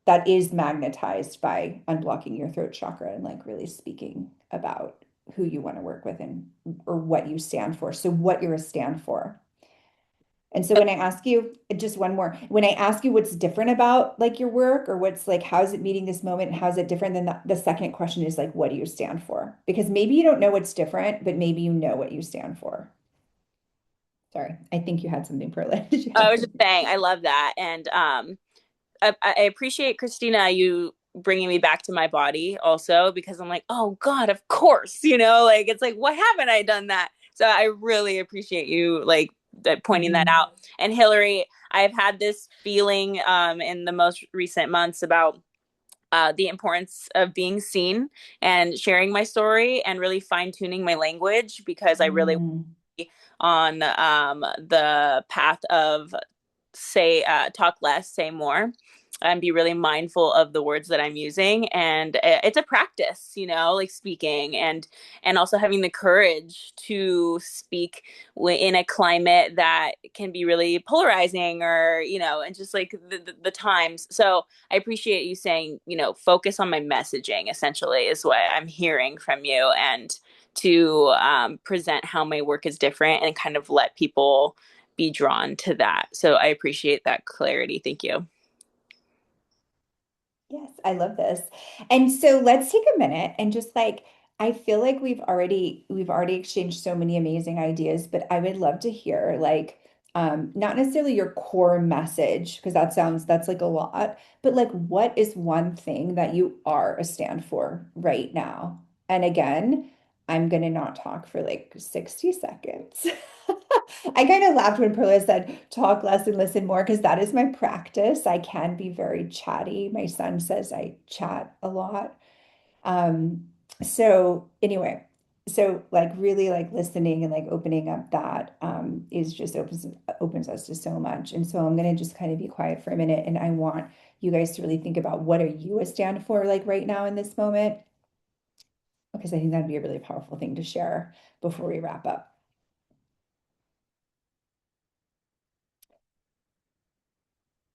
that is magnetized by unblocking your throat chakra and like really speaking about who you want to work with and or what you stand for. So what you're a stand for. And so when I ask you, just one more, when I ask you what's different about like your work or what's like, how is it meeting this moment and how is it different, then the second question is like, what do you stand for? Because maybe you don't know what's different, but maybe you know what you stand for. Sorry, I think you had something, Perlin. Did you I have was just something? saying, I love that. And I appreciate Christina, you bringing me back to my body also, because I'm like, oh God, of course, like it's like, why haven't I done that? So I really appreciate you like pointing that Mhm. out. And Hillary, I've had this feeling in the most recent months about the importance of being seen and sharing my story and really fine tuning my language because I really Mm. on the path of say talk less, say more, and be really mindful of the words that I'm using. And it's a practice, you know, like speaking, and also having the courage to speak in a climate that can be really polarizing, or, you know, and just like the times. So I appreciate you saying, you know, focus on my messaging, essentially, is what I'm hearing from you, and to present how my work is different and kind of let people be drawn to that. So I appreciate that clarity. Thank you. Yes, I love this. And so let's take a minute and just like I feel like we've already exchanged so many amazing ideas, but I would love to hear like not necessarily your core message because that's like a lot, but like what is one thing that you are a stand for right now? And again, I'm gonna not talk for like 60 seconds. I kind of laughed when Perla said talk less and listen more because that is my practice. I can be very chatty. My son says I chat a lot. Um, so anyway, so like really like listening and like opening up that is just opens us to so much. And so I'm gonna just kind of be quiet for a minute and I want you guys to really think about what are you a stand for like right now in this moment? Because I think that'd be a really powerful thing to share before we wrap up.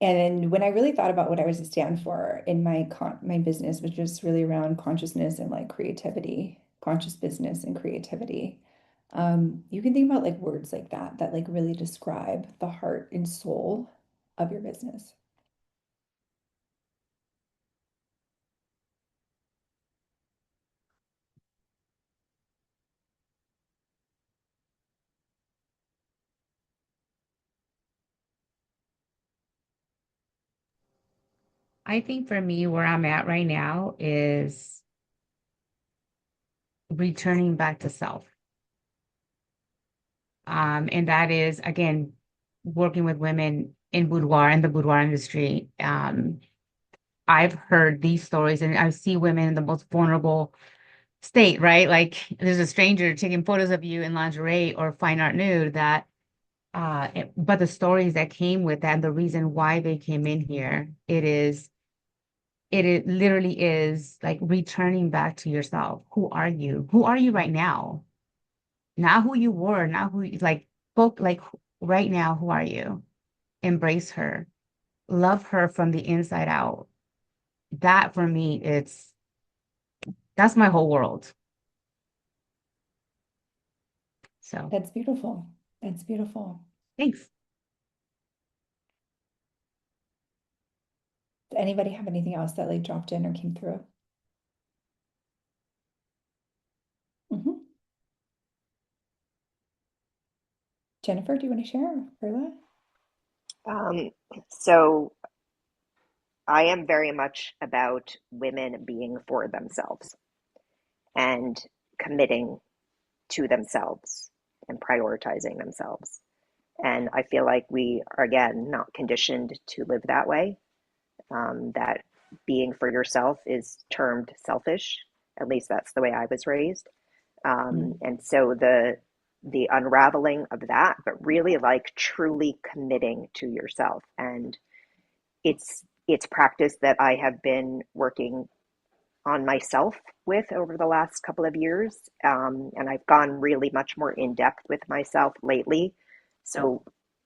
And when I really thought about what I was to stand for in my business, which was really around consciousness and like creativity, conscious business and creativity. You can think about like words like that like really describe the heart and soul of your business. I think for me, where I'm at right now is returning back to self. And that is, again, working with women in boudoir, in the boudoir industry. I've heard these stories and I see women in the most vulnerable state, right? Like there's a stranger taking photos of you in lingerie or fine art nude but the stories that came with that and the reason why they came in here, it literally is like returning back to yourself. Who are you? Who are you right now? Not who you were, not who you like both like right now, who are you? Embrace her, love her from the inside out. That for me, that's my whole world. So That's beautiful. That's beautiful. thanks. Does anybody have anything else that like dropped in or came through? Mhm. Jennifer, do you want to share? Perla? Um, so I am very much about women being for themselves and committing to themselves and prioritizing themselves. And I feel like we are, again, not conditioned to live that way. That being for yourself is termed selfish. At least that's the way I was raised. Mm. And so the unraveling of that, but really like truly committing to yourself. And it's practice that I have been working on myself with over the last couple of years. And I've gone really much more in depth with myself lately. So,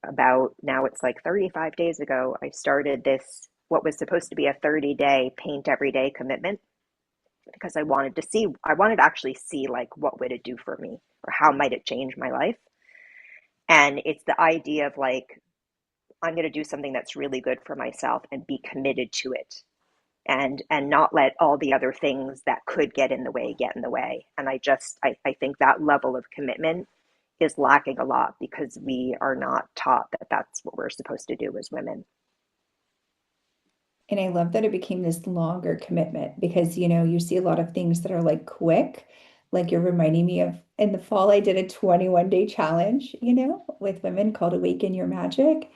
about now it's like 35 days ago, I started this, what was supposed to be a 30-day paint every day commitment because I wanted to actually see like what would it do for me or how might it change my life. And it's the idea of like, I'm going to do something that's really good for myself and be committed to it and not let all the other things that could get in the way. And I think that level of commitment is lacking a lot because we are not taught that that's what we're supposed to do as women. And I love that it became this longer commitment because, you know, you see a lot of things that are like quick. Like you're reminding me of in the fall, I did a 21-day challenge, you know, with women called Awaken Your Magic.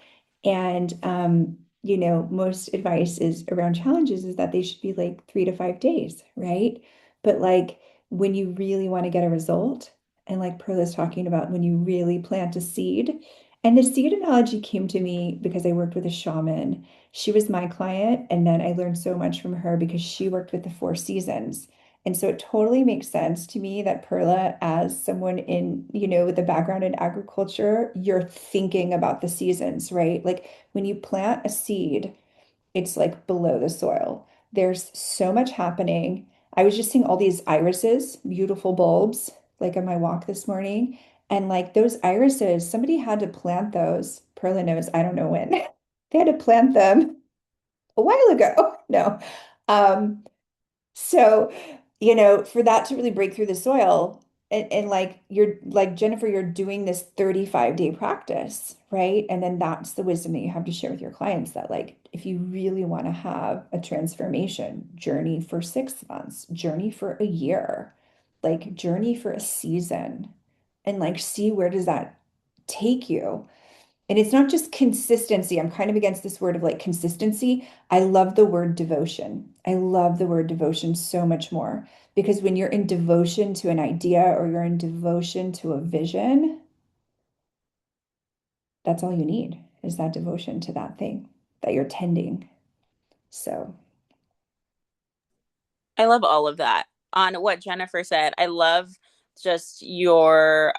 And, you know, most advice is around challenges is that they should be like 3 to 5 days, right? But like when you really want to get a result, and like Perla's talking about when you really plant a seed, And the seed analogy came to me because I worked with a shaman. She was my client, and then I learned so much from her because she worked with the four seasons. And so it totally makes sense to me that Perla, as someone in, with a background in agriculture, you're thinking about the seasons, right? Like when you plant a seed, it's like below the soil. There's so much happening. I was just seeing all these irises, beautiful bulbs, like on my walk this morning. And like those irises, somebody had to plant those. Perla knows, I don't know when. They had to plant them a while ago. No. Um, so, for that to really break through the soil, and like you're like Jennifer, you're doing this 35-day practice, right? And then that's the wisdom that you have to share with your clients that like if you really want to have a transformation journey for 6 months, journey for a year, like journey for a season, and like see where does that take you. And it's not just consistency. I'm kind of against this word of like consistency. I love the word devotion. I love the word devotion so much more because when you're in devotion to an idea or you're in devotion to a vision, that's all you need is that devotion to that thing that you're tending. So, I love all of that. On what Jennifer said, I love just your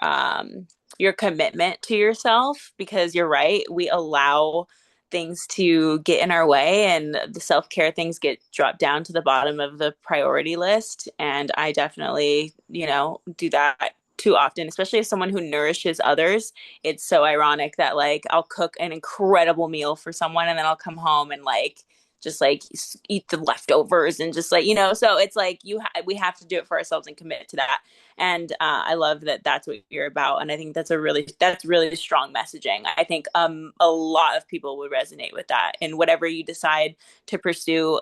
commitment to yourself because you're right. We allow things to get in our way and the self-care things get dropped down to the bottom of the priority list. And I definitely, do that too often, especially as someone who nourishes others. It's so ironic that like I'll cook an incredible meal for someone and then I'll come home and like just like eat the leftovers and just like so it's like we have to do it for ourselves and commit to that. And I love that that's what you're about, and I think that's really strong messaging. I think a lot of people would resonate with that in whatever you decide to pursue,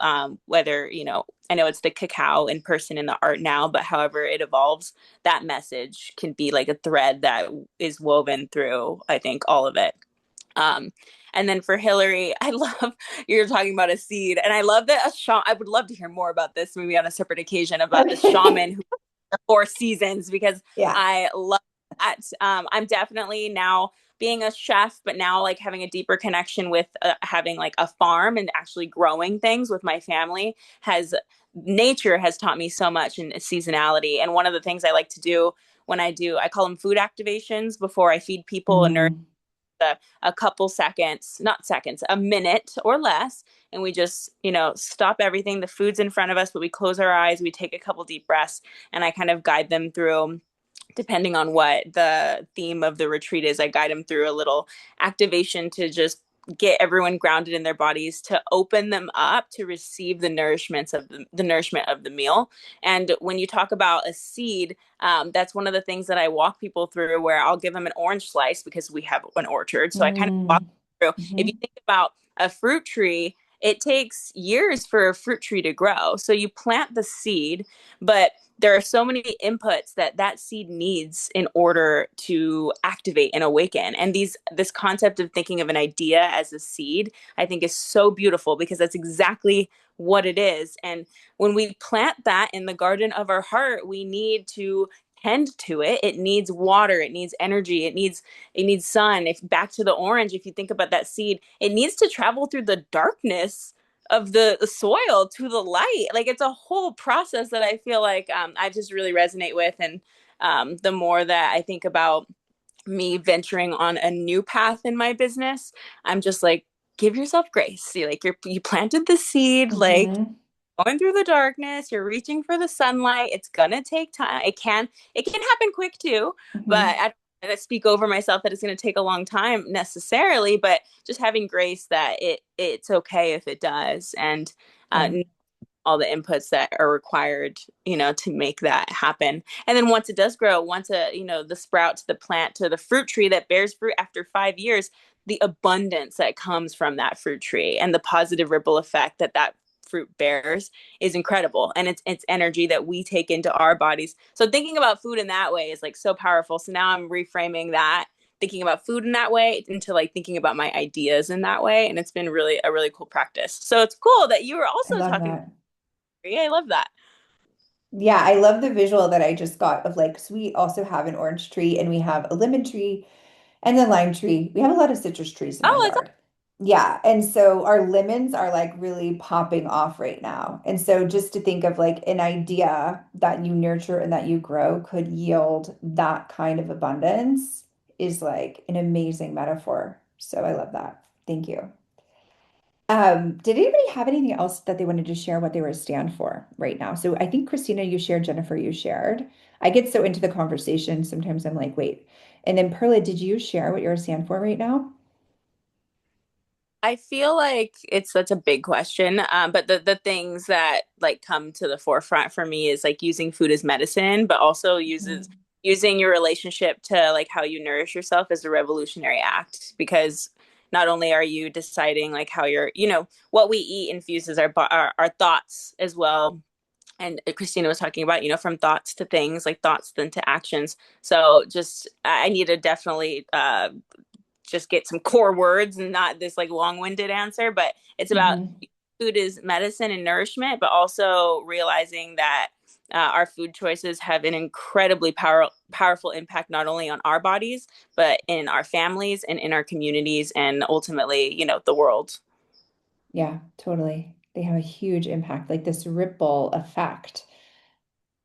whether I know it's the cacao in person in the art now, but however it evolves, that message can be like a thread that is woven through, I think, all of it. um, and then for Hillary, I love you're talking about a seed, and I love that a shaman. I would love to hear more about this, maybe on a separate occasion, about the shaman who the four seasons because yeah. I love that. I'm definitely now being a chef, but now like having a deeper connection with having like a farm and actually growing things with my family has nature has taught me so much in seasonality. And one of the things I like to do when I call them food activations before I feed people and nourish Mm, a couple seconds, not seconds, a minute or less. And we just, stop everything. The food's in front of us, but we close our eyes, we take a couple deep breaths, and I kind of guide them through, depending on what the theme of the retreat is, I guide them through a little activation to just get everyone grounded in their bodies, to open them up to receive the nourishment of the meal. And when you talk about a seed, that's one of the things that I walk people through, where I'll give them an orange slice because we have an orchard. So I kind of walk mm, through. If you mhm, think about a fruit tree, it takes years for a fruit tree to grow. So you plant the seed, but there are so many inputs that seed needs in order to activate and awaken. And this concept of thinking of an idea as a seed, I think is so beautiful because that's exactly what it is. And when we plant that in the garden of our heart, we need to tend to it. It needs water, it needs energy, it needs sun. If back to the orange, if you think about that seed, it needs to travel through the darkness of the soil to the light. Like it's a whole process that I feel like I just really resonate with. And the more that I think about me venturing on a new path in my business, I'm just like, give yourself grace. See, like you planted the seed, like mhm, going through the darkness, you're reaching for the sunlight. It's gonna take time. It can happen quick too, but mhm, I speak over myself that it's gonna take a long time necessarily, but just having grace that it's okay if it does. And uh, yeah. all the inputs that are required, to make that happen. And then once it does grow, once the sprout to the plant to the fruit tree that bears fruit after 5 years, the abundance that comes from that fruit tree and the positive ripple effect that fruit bears is incredible. And it's energy that we take into our bodies. So thinking about food in that way is like so powerful. So now I'm reframing that, thinking about food in that way into like thinking about my ideas in that way. And it's been really a really cool practice. So it's cool that you were I also love talking. that. I love that. Yeah, I love the visual that I just got of like, so we also have an orange tree and we have a lemon tree. And the lime tree. We have a lot of citrus trees in our Oh, it's yard. Yeah. And so our lemons are like really popping off right now. And so just to think of like an idea that you nurture and that you grow could yield that kind of abundance is like an amazing metaphor. So I love that. Thank you. Did anybody have anything else that they wanted to share what they were a stand for right now? So I think Christina, you shared, Jennifer, you shared. I get so into the conversation, sometimes I'm like, wait. And then Perla, did you share what you're a stand for right now? I feel like it's such a big question, but the things that like come to the forefront for me is like using food as medicine, but also uses Mhm. using your relationship to like how you nourish yourself as a revolutionary act. Because not only are you deciding like how you're, what we eat infuses our thoughts as well. And Christina was talking about, from thoughts to things, like thoughts then to actions. So just I need to definitely just get some core words and not this like long-winded answer, but it's about Mhm. food is medicine and nourishment, but also realizing that our food choices have an incredibly powerful impact not only on our bodies but in our families and in our communities and ultimately the world. Yeah, totally. They have a huge impact, like this ripple effect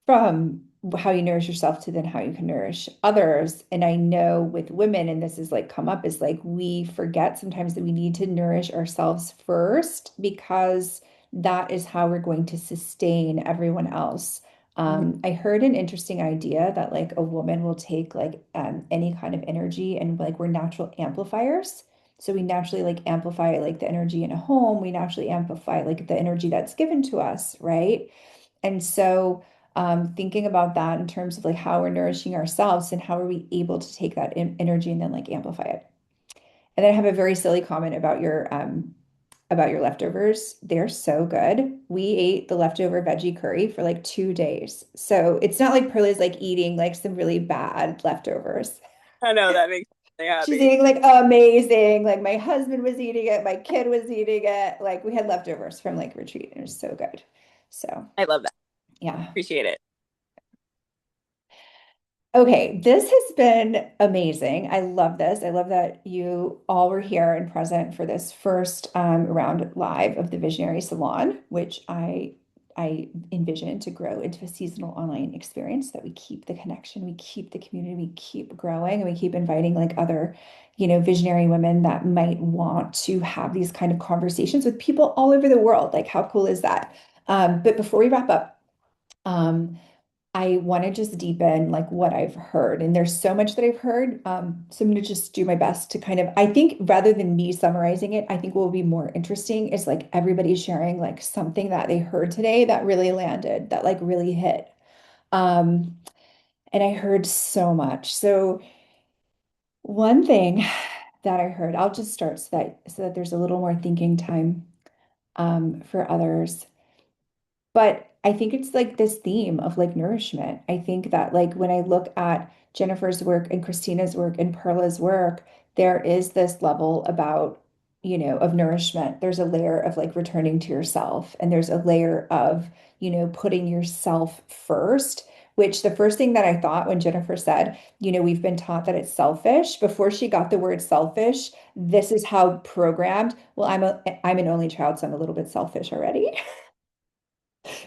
from how you nourish yourself to then how you can nourish others. And I know with women, and this is like come up, is like we forget sometimes that we need to nourish ourselves first because that is how we're going to sustain everyone else. I heard an interesting idea that like a woman will take like any kind of energy and like we're natural amplifiers. So we naturally like amplify like the energy in a home. We naturally amplify like the energy that's given to us, right? And so thinking about that in terms of like how we're nourishing ourselves and how are we able to take that energy and then like amplify it. And then I have a very silly comment about your leftovers. They're so good. We ate the leftover veggie curry for like 2 days. So it's not like Pearl is like eating like some really bad leftovers. I know that makes me She's happy. eating like amazing. Like my husband was eating it, my kid was eating it. Like we had leftovers from like retreat and it was so good. So I love that. yeah. Appreciate it. Okay, this has been amazing. I love this. I love that you all were here and present for this first round live of the Visionary Salon, which I envision to grow into a seasonal online experience that we keep the connection, we keep the community, we keep growing, and we keep inviting like other, visionary women that might want to have these kind of conversations with people all over the world. Like, how cool is that? But before we wrap up, um, I want to just deepen like what I've heard. And there's so much that I've heard. So I'm going to just do my best to kind of, I think rather than me summarizing it, I think what will be more interesting is like everybody sharing like something that they heard today that really landed, that like really hit. Um, and I heard so much. So one thing that I heard, I'll just start so that there's a little more thinking time for others. But I think it's like this theme of like nourishment. I think that like when I look at Jennifer's work and Christina's work and Perla's work, there is this level about, of nourishment. There's a layer of like returning to yourself, and there's a layer of, putting yourself first. Which the first thing that I thought when Jennifer said, we've been taught that it's selfish, before she got the word selfish, this is how programmed. Well, I'm an only child, so I'm a little bit selfish already.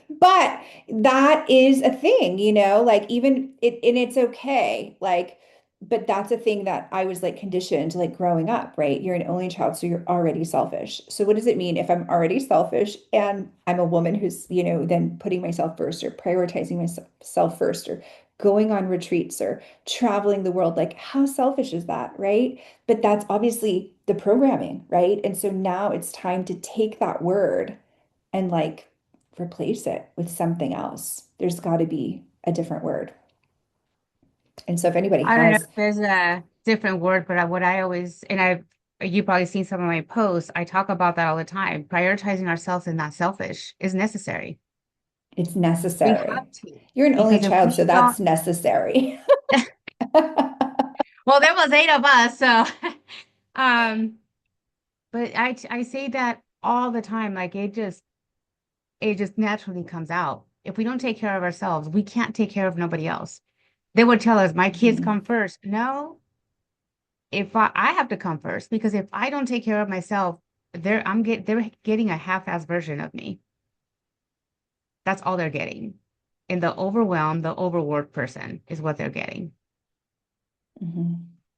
But that is a thing, like even it, and it's okay. Like, but that's a thing that I was like conditioned like growing up, right? You're an only child, so you're already selfish. So what does it mean if I'm already selfish and I'm a woman who's, then putting myself first or prioritizing myself first or going on retreats or traveling the world? Like, how selfish is that, right? But that's obviously the programming, right? And so now it's time to take that word and like replace it with something else. There's got to be a different word. And so if anybody I don't know has, if there's a different word, but what I always, and you probably seen some of my posts, I talk about that all the time. Prioritizing ourselves and not selfish is necessary. it's We necessary. have to, You're an only because if child, so we don't, that's necessary. well, there was 8 of us, so, um, but I say that all the time, like it just naturally comes out. If we don't take care of ourselves, we can't take care of nobody else. They would tell us, my kids Mhm. come first. No, if I have to come first, because if I don't take care of myself, they're getting a half-ass version of me. That's all they're getting. And the overwhelmed, the overworked person is what they're getting.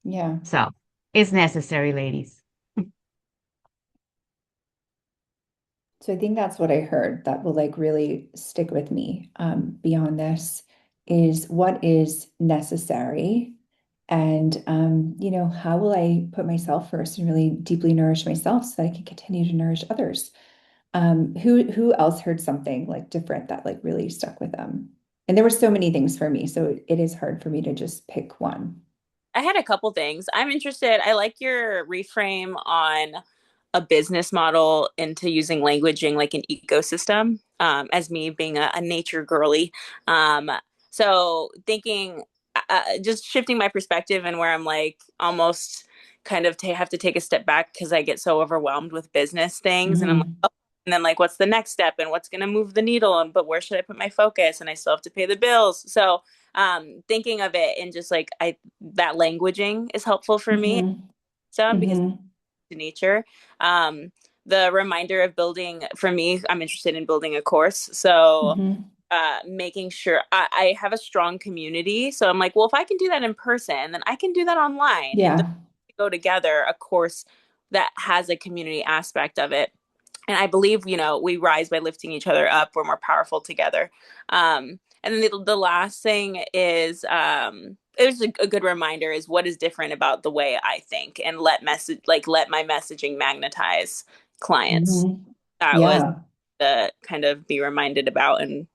Yeah. So it's necessary, ladies. So I think that's what I heard that will like really stick with me beyond this is what is necessary and how will I put myself first and really deeply nourish myself so that I can continue to nourish others. Who else heard something like different that like really stuck with them? And there were so many things for me, so it is hard for me to just pick one. I had a couple things. I'm interested. I like your reframe on a business model into using languaging like an ecosystem, as me being a nature girly. Um, so thinking, just shifting my perspective and where I'm like almost kind of have to take a step back because I get so overwhelmed with business things. And I'm like, Hmm. oh, and then like, what's the next step and what's going to move the needle? And but where should I put my focus? And I still have to pay the bills. So thinking of it and just like that languaging is helpful for me Hmm. some because Hmm. to nature. Um, the reminder of building for me, I'm interested in building a course. So Hmm. making sure I have a strong community. So I'm like, well, if I can do that in person, then I can do that online and Yeah. go together a course that has a community aspect of it. And I believe, we rise by lifting each other up. We're more powerful together. And then the last thing is, there's a good reminder is what is different about the way I think and let my messaging magnetize clients. Hmm. That was Yeah. the kind of be reminded about and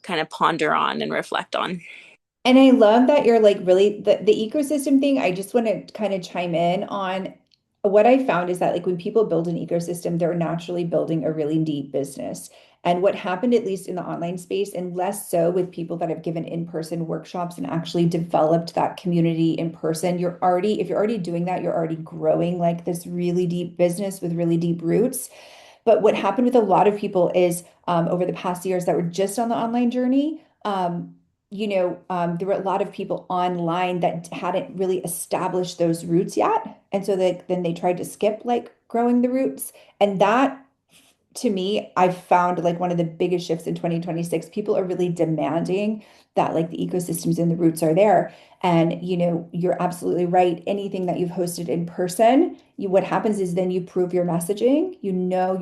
kind of ponder on and reflect on. And I love that you're like really the ecosystem thing. I just want to kind of chime in on what I found is that like when people build an ecosystem, they're naturally building a really deep business. And what happened, at least in the online space, and less so with people that have given in-person workshops and actually developed that community in person, if you're already doing that, you're already growing like this really deep business with really deep roots. But what happened with a lot of people is over the past years that were just on the online journey, there were a lot of people online that hadn't really established those roots yet. And so then they tried to skip like growing the roots. And that to me, I've found like one of the biggest shifts in 2026. People are really demanding that like the ecosystems and the roots are there. And you're absolutely right. Anything that you've hosted in person, what happens is then you prove your messaging, you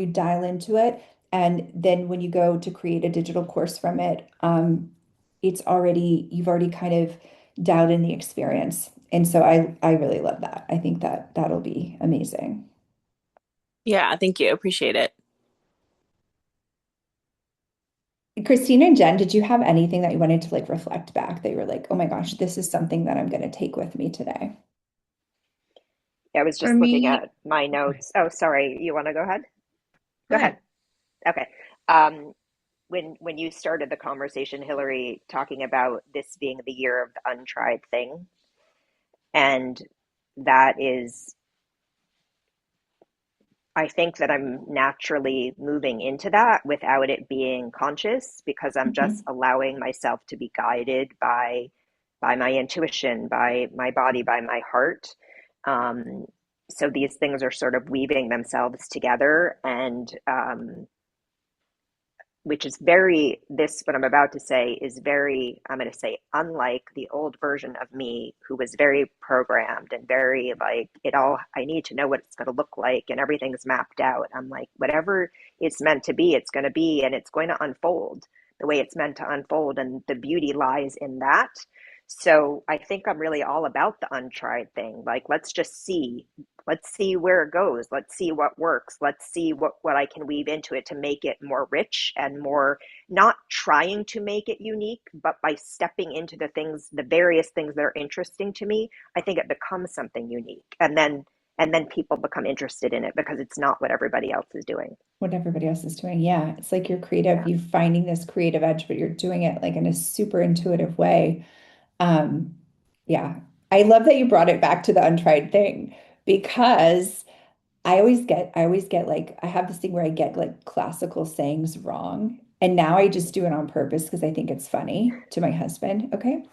dial into it. And then when you go to create a digital course from it, you've already kind of dialed in the experience. And so I really love that. I think that that'll be amazing. Yeah, thank you. Appreciate it. Christina and Jen, did you have anything that you wanted to like reflect back that you were like, oh my gosh, this is something that I'm going to take with me today? I was For just looking me, at my notes. Oh, sorry. You want to go ahead? go Go ahead. ahead. Okay. Um, when you started the conversation, Hillary, talking about this being the year of the untried thing, and that is, I think that I'm naturally moving into that without it being conscious because I'm just Hmm. allowing myself to be guided by my intuition, by my body, by my heart. Um, so these things are sort of weaving themselves together, and which is very, this, what I'm about to say is very, I'm going to say, unlike the old version of me who was very programmed and very like, I need to know what it's going to look like and everything's mapped out. I'm like, whatever it's meant to be, it's going to be, and it's going to unfold the way it's meant to unfold. And the beauty lies in that. So I think I'm really all about the untried thing. Like, let's see where it goes. Let's see what works. Let's see what I can weave into it to make it more rich and more, not trying to make it unique, but by stepping into the various things that are interesting to me, I think it becomes something unique. And then people become interested in it because it's not what everybody else is doing. What everybody else is doing. Yeah. It's like you're creative, Yeah. you're finding this creative edge, but you're doing it like in a super intuitive way. Um, yeah. I love that you brought it back to the untried thing because I always get like, I have this thing where I get like classical sayings wrong. And now I just do it on purpose because I think it's funny to my husband. Okay.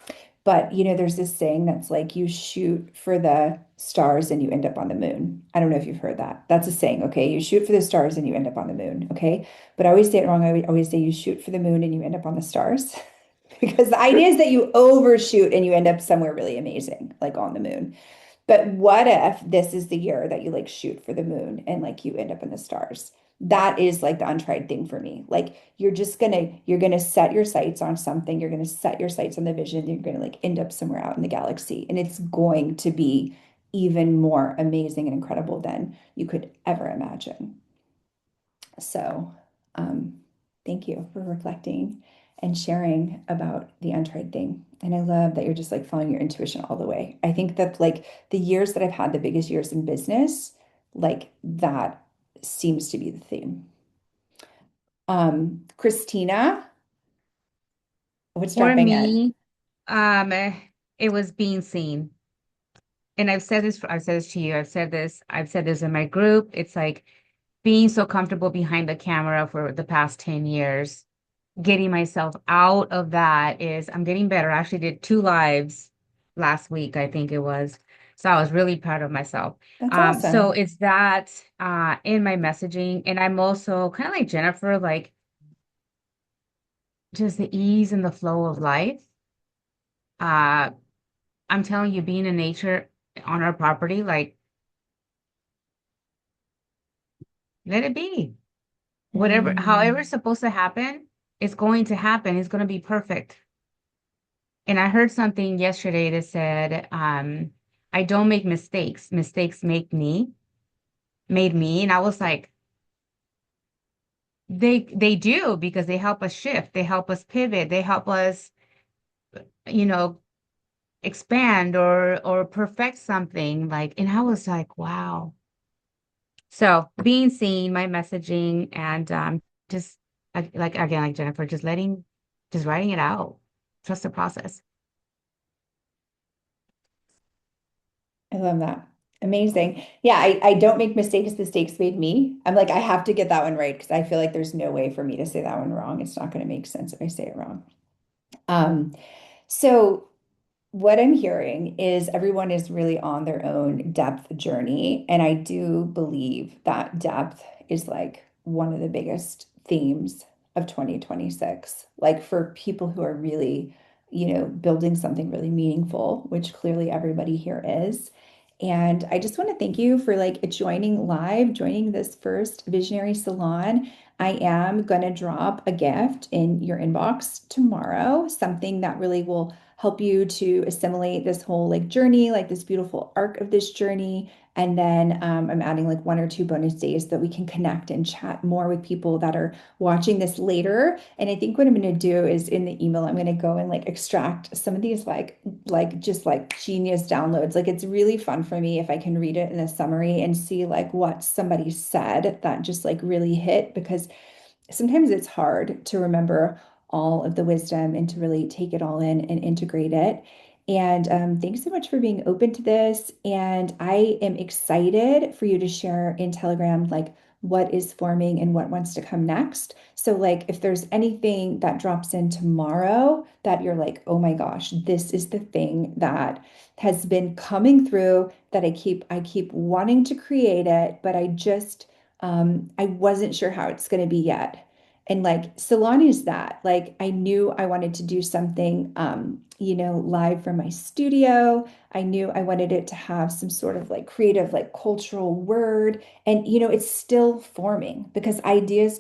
But there's this saying that's like you shoot for the stars and you end up on the moon. I don't know if you've heard that. That's a saying, okay? You shoot for the stars and you end up on the moon, okay? But I always say it wrong. I always say you shoot for the moon and you end up on the stars. Because the idea is that you overshoot and you end up somewhere really amazing, like on the moon. But what if this is the year that you like shoot for the moon and like you end up in the stars? That is like the untried thing for me. Like you're gonna set your sights on something, you're gonna set your sights on the vision, you're gonna like end up somewhere out in the galaxy. And it's going to be even more amazing and incredible than you could ever imagine. So, thank you for reflecting and sharing about the untried thing. And I love that you're just like following your intuition all the way. I think that like the years that I've had, the biggest years in business, like that seems to be the theme. Christina, what's For dropping in? me, um, eh, it was being seen. And I've said this to you, I've said this in my group. It's like being so comfortable behind the camera for the past 10 years, getting myself out of that is I'm getting better. I actually did 2 lives last week, I think it was. So I was really proud of myself. That's So awesome. it's that in my messaging. And I'm also kind of like Jennifer, like just the ease and the flow of life. Uh, I'm telling you, being in nature on our property, like let it be. Whatever, however Mm, it's supposed to happen, it's going to happen. It's going to be perfect. And I heard something yesterday that said, I don't make mistakes. Mistakes made me. And I was like, they do because they help us shift, they help us pivot, they help us, you know, expand or perfect something. Like, and I was like, wow. So being seen, my messaging, and just like again, like Jennifer, just writing it out. Trust the process. I love that. Amazing. Yeah, I don't make mistakes. Mistakes made me. I'm like, I have to get that one right because I feel like there's no way for me to say that one wrong. It's not going to make sense if I say it wrong. Um, so what I'm hearing is everyone is really on their own depth journey. And I do believe that depth is like one of the biggest themes of 2026. Like for people who are really, building something really meaningful, which clearly everybody here is. And I just want to thank you for like joining this first Visionary Salon. I am going to drop a gift in your inbox tomorrow, something that really will help you to assimilate this whole like journey, like this beautiful arc of this journey. And then I'm adding like 1 or 2 bonus days that we can connect and chat more with people that are watching this later. And I think what I'm going to do is in the email, I'm going to go and like extract some of these like just like genius downloads. Like it's really fun for me if I can read it in a summary and see like what somebody said that just like really hit because sometimes it's hard to remember all of the wisdom and to really take it all in and integrate it. And thanks so much for being open to this. And I am excited for you to share in Telegram, like what is forming and what wants to come next. So, like, if there's anything that drops in tomorrow that you're like, oh my gosh, this is the thing that has been coming through that I keep wanting to create it, but I wasn't sure how it's going to be yet. And like salon is that. Like I knew I wanted to do something live from my studio. I knew I wanted it to have some sort of like creative, like cultural word. And it's still forming because ideas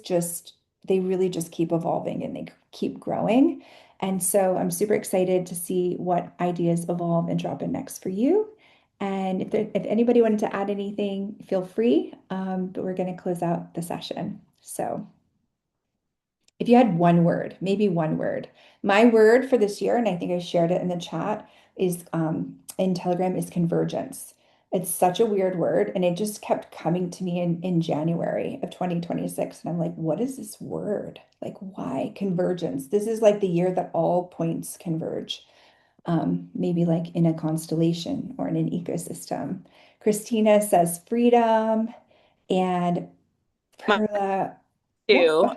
they really just keep evolving and they keep growing. And so I'm super excited to see what ideas evolve and drop in next for you. And if anybody wanted to add anything, feel free. But we're going to close out the session. So if you had one word, maybe one word, my word for this year, and I think I shared it in the chat, is in Telegram is convergence. It's such a weird word, and it just kept coming to me in January of 2026. And I'm like, what is this word? Like, why convergence? This is like the year that all points converge, maybe like in a constellation or in an ecosystem. Christina says freedom, and My Perla, yeah, too.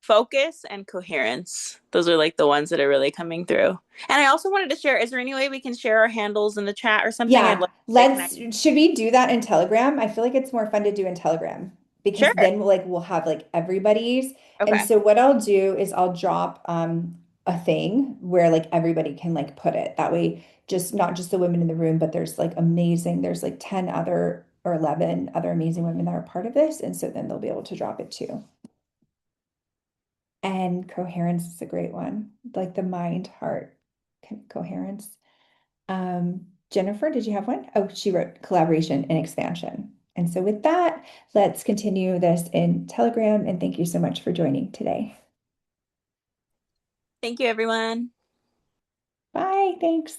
focus and coherence. Those are like the ones that are really coming through. And I also wanted to share, is there any way we can share our handles in the chat or something? I'd Yeah, like to stay connected. should we do that in Telegram? I feel like it's more fun to do in Telegram because Sure. then we'll have like everybody's. And Okay. so what I'll do is I'll drop a thing where like everybody can like put it. That way, just not just the women in the room, but there's like 10 other or 11 other amazing women that are part of this. And so then they'll be able to drop it too. And coherence is a great one, like the mind heart coherence. Jennifer, did you have one? Oh, she wrote collaboration and expansion. And so with that, let's continue this in Telegram. And thank you so much for joining today. Thank you, everyone. Bye. Thanks.